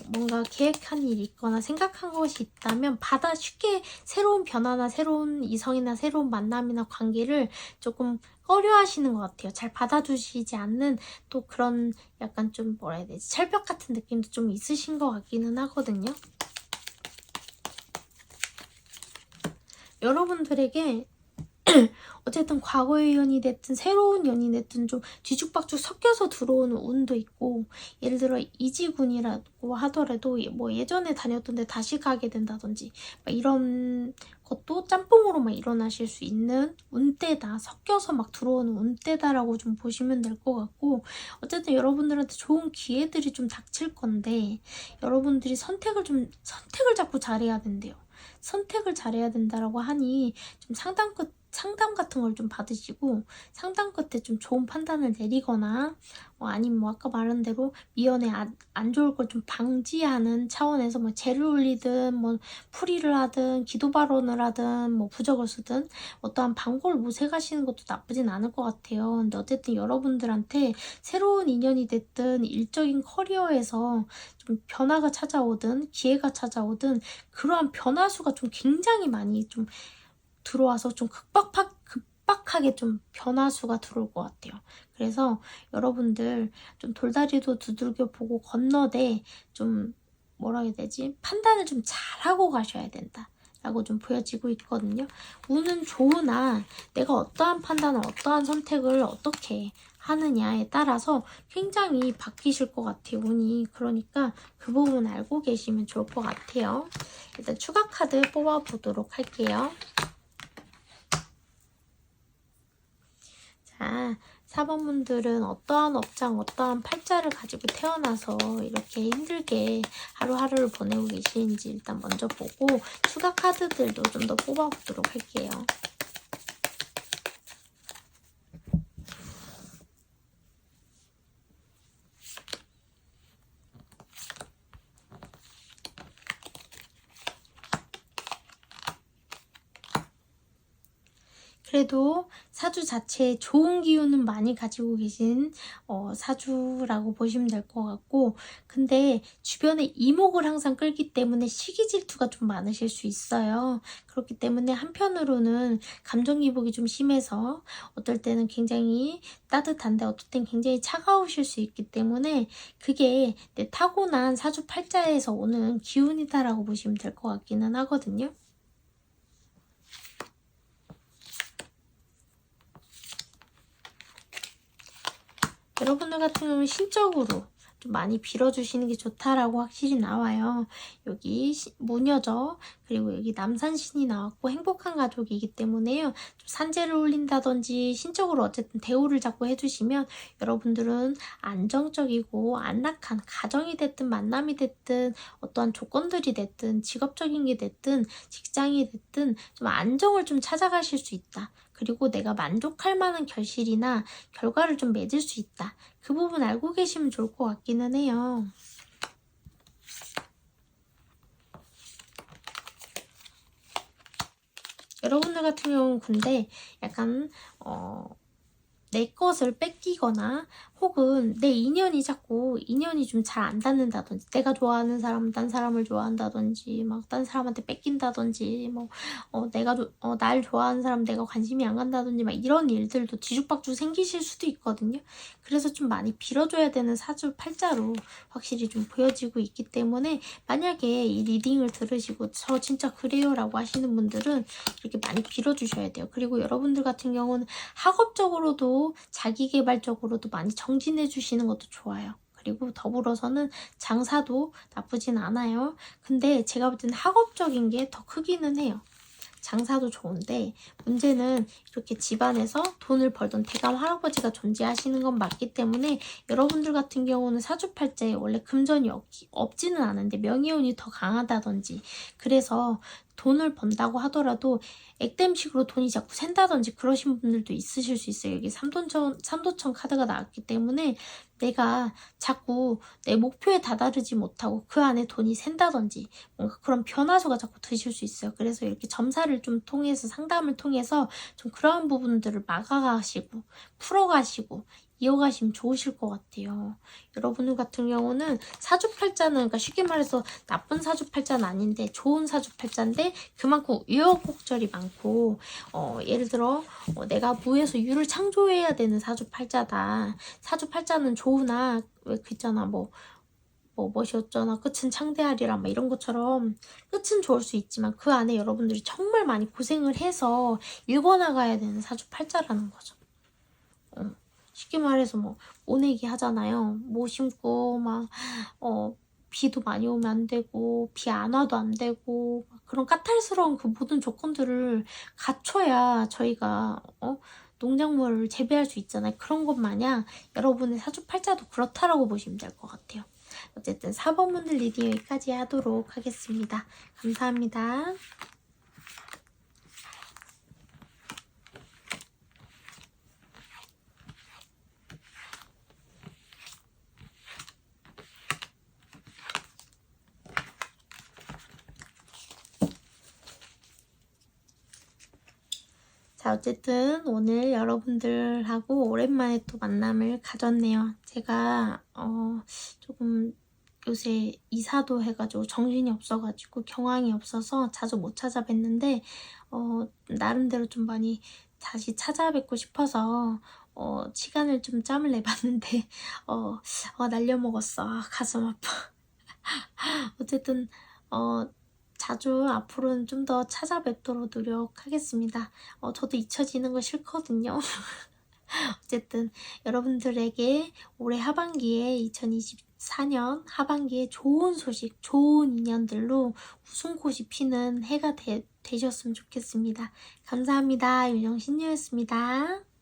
뭔가 계획한 일이 있거나 생각한 것이 있다면 쉽게 새로운 변화나 새로운 이성이나 새로운 만남이나 관계를 조금 꺼려 하시는 것 같아요. 잘 받아주시지 않는 또 그런 약간 좀 뭐라 해야 되지? 철벽 같은 느낌도 좀 있으신 것 같기는 하거든요. 여러분들에게 어쨌든 과거의 연이 됐든 새로운 연이 됐든 좀 뒤죽박죽 섞여서 들어오는 운도 있고, 예를 들어 이지군이라고 하더라도 뭐 예전에 다녔던 데 다시 가게 된다든지 이런 것도 짬뽕으로 막 일어나실 수 있는 운때다. 섞여서 막 들어오는 운때다라고 좀 보시면 될 것 같고, 어쨌든 여러분들한테 좋은 기회들이 좀 닥칠 건데 여러분들이 선택을 자꾸 잘해야 된대요. 선택을 잘해야 된다라고 하니 좀 상담 같은 걸 좀 받으시고 상담 끝에 좀 좋은 판단을 내리거나 아니면 뭐 아까 말한 대로 미연에 안 좋을 걸 좀 방지하는 차원에서 뭐 제를 올리든 뭐 풀이를 하든 기도 발언을 하든 뭐 부적을 쓰든 어떠한 방법을 모색하시는 것도 나쁘진 않을 것 같아요. 근데 어쨌든 여러분들한테 새로운 인연이 됐든 일적인 커리어에서 좀 변화가 찾아오든 기회가 찾아오든 그러한 변화수가 좀 굉장히 많이 좀 들어와서 좀 급박하게 좀 변화수가 들어올 것 같아요. 그래서 여러분들 좀 돌다리도 두들겨 보고 건너되 좀 뭐라 해야 되지? 판단을 좀 잘하고 가셔야 된다. 라고 좀 보여지고 있거든요. 운은 좋으나 내가 어떠한 판단을 어떠한 선택을 어떻게 하느냐에 따라서 굉장히 바뀌실 것 같아요. 운이. 그러니까 그 부분 알고 계시면 좋을 것 같아요. 일단 추가 카드 뽑아보도록 할게요. 자, 4번분들은 어떠한 업장, 어떠한 팔자를 가지고 태어나서 이렇게 힘들게 하루하루를 보내고 계시는지 일단 먼저 보고 추가 카드들도 좀 더 뽑아보도록 할게요. 그래도 사주 자체에 좋은 기운은 많이 가지고 계신 사주라고 보시면 될 것 같고, 근데 주변에 이목을 항상 끌기 때문에 시기 질투가 좀 많으실 수 있어요. 그렇기 때문에 한편으로는 감정 기복이 좀 심해서 어떨 때는 굉장히 따뜻한데 어떨 땐 굉장히 차가우실 수 있기 때문에 그게 내 타고난 사주 팔자에서 오는 기운이다라고 보시면 될 것 같기는 하거든요. 여러분들 같은 경우는 신적으로 좀 많이 빌어주시는 게 좋다라고 확실히 나와요. 여기 무녀죠. 그리고 여기 남산신이 나왔고 행복한 가족이기 때문에요. 좀 산재를 올린다든지 신적으로 어쨌든 대우를 자꾸 해주시면 여러분들은 안정적이고 안락한 가정이 됐든 만남이 됐든 어떠한 조건들이 됐든 직업적인 게 됐든 직장이 됐든 좀 안정을 좀 찾아가실 수 있다. 그리고 내가 만족할 만한 결실이나 결과를 좀 맺을 수 있다. 그 부분 알고 계시면 좋을 것 같기는 해요. 여러분들 같은 경우는 근데 약간 내 것을 뺏기거나 혹은 내 인연이 자꾸 인연이 좀 잘 안 닿는다든지 내가 좋아하는 사람은 딴 사람을 좋아한다든지 막 딴 사람한테 뺏긴다든지 뭐 날 좋아하는 사람 내가 관심이 안 간다든지 막 이런 일들도 뒤죽박죽 생기실 수도 있거든요. 그래서 좀 많이 빌어줘야 되는 사주팔자로 확실히 좀 보여지고 있기 때문에 만약에 이 리딩을 들으시고 저 진짜 그래요 라고 하시는 분들은 이렇게 많이 빌어주셔야 돼요. 그리고 여러분들 같은 경우는 학업적으로도 자기계발적으로도 많이 정진해 주시는 것도 좋아요. 그리고 더불어서는 장사도 나쁘진 않아요. 근데 제가 볼 때는 학업적인 게 더 크기는 해요. 장사도 좋은데 문제는 이렇게 집안에서 돈을 벌던 대감 할아버지가 존재하시는 건 맞기 때문에 여러분들 같은 경우는 사주팔자에 원래 금전이 없지는 않은데 명예운이 더 강하다든지 그래서 돈을 번다고 하더라도 액땜식으로 돈이 자꾸 샌다든지 그러신 분들도 있으실 수 있어요. 여기 삼도천 카드가 나왔기 때문에 내가 자꾸 내 목표에 다다르지 못하고 그 안에 돈이 샌다든지 뭔가 그런 변화수가 자꾸 드실 수 있어요. 그래서 이렇게 점사를 좀 통해서 상담을 통해서 좀 그러한 부분들을 막아가시고 풀어가시고 이어가시면 좋으실 것 같아요. 여러분들 같은 경우는 사주팔자는 그러니까 쉽게 말해서 나쁜 사주팔자는 아닌데 좋은 사주팔자인데 그만큼 우여곡절이 많고 예를 들어 내가 무에서 유를 창조해야 되는 사주팔자다. 사주팔자는 좋으나 왜 그 있잖아 멋이 어쩌나 끝은 창대하리라 막 이런 것처럼 끝은 좋을 수 있지만 그 안에 여러분들이 정말 많이 고생을 해서 읽어나가야 되는 사주팔자라는 거죠. 쉽게 말해서 모내기 하잖아요. 모 심고 비도 많이 오면 안 되고 비 안 와도 안 되고 그런 까탈스러운 그 모든 조건들을 갖춰야 저희가 농작물을 재배할 수 있잖아요. 그런 것 마냥 여러분의 사주팔자도 그렇다라고 보시면 될 것 같아요. 어쨌든 4번 분들 리딩 여기까지 하도록 하겠습니다. 감사합니다. 자, 어쨌든 오늘 여러분들하고 오랜만에 또 만남을 가졌네요. 제가 조금 요새 이사도 해가지고 정신이 없어가지고 경황이 없어서 자주 못 찾아뵀는데 나름대로 좀 많이 다시 찾아뵙고 싶어서 시간을 좀 짬을 내봤는데 날려먹었어. 가슴 아파. 어쨌든 자주 앞으로는 좀 더 찾아뵙도록 노력하겠습니다. 저도 잊혀지는 거 싫거든요. 어쨌든 여러분들에게 올해 하반기에 2024년 하반기에 좋은 소식, 좋은 인연들로 웃음꽃이 피는 해가 되셨으면 좋겠습니다. 감사합니다. 윤영신유였습니다.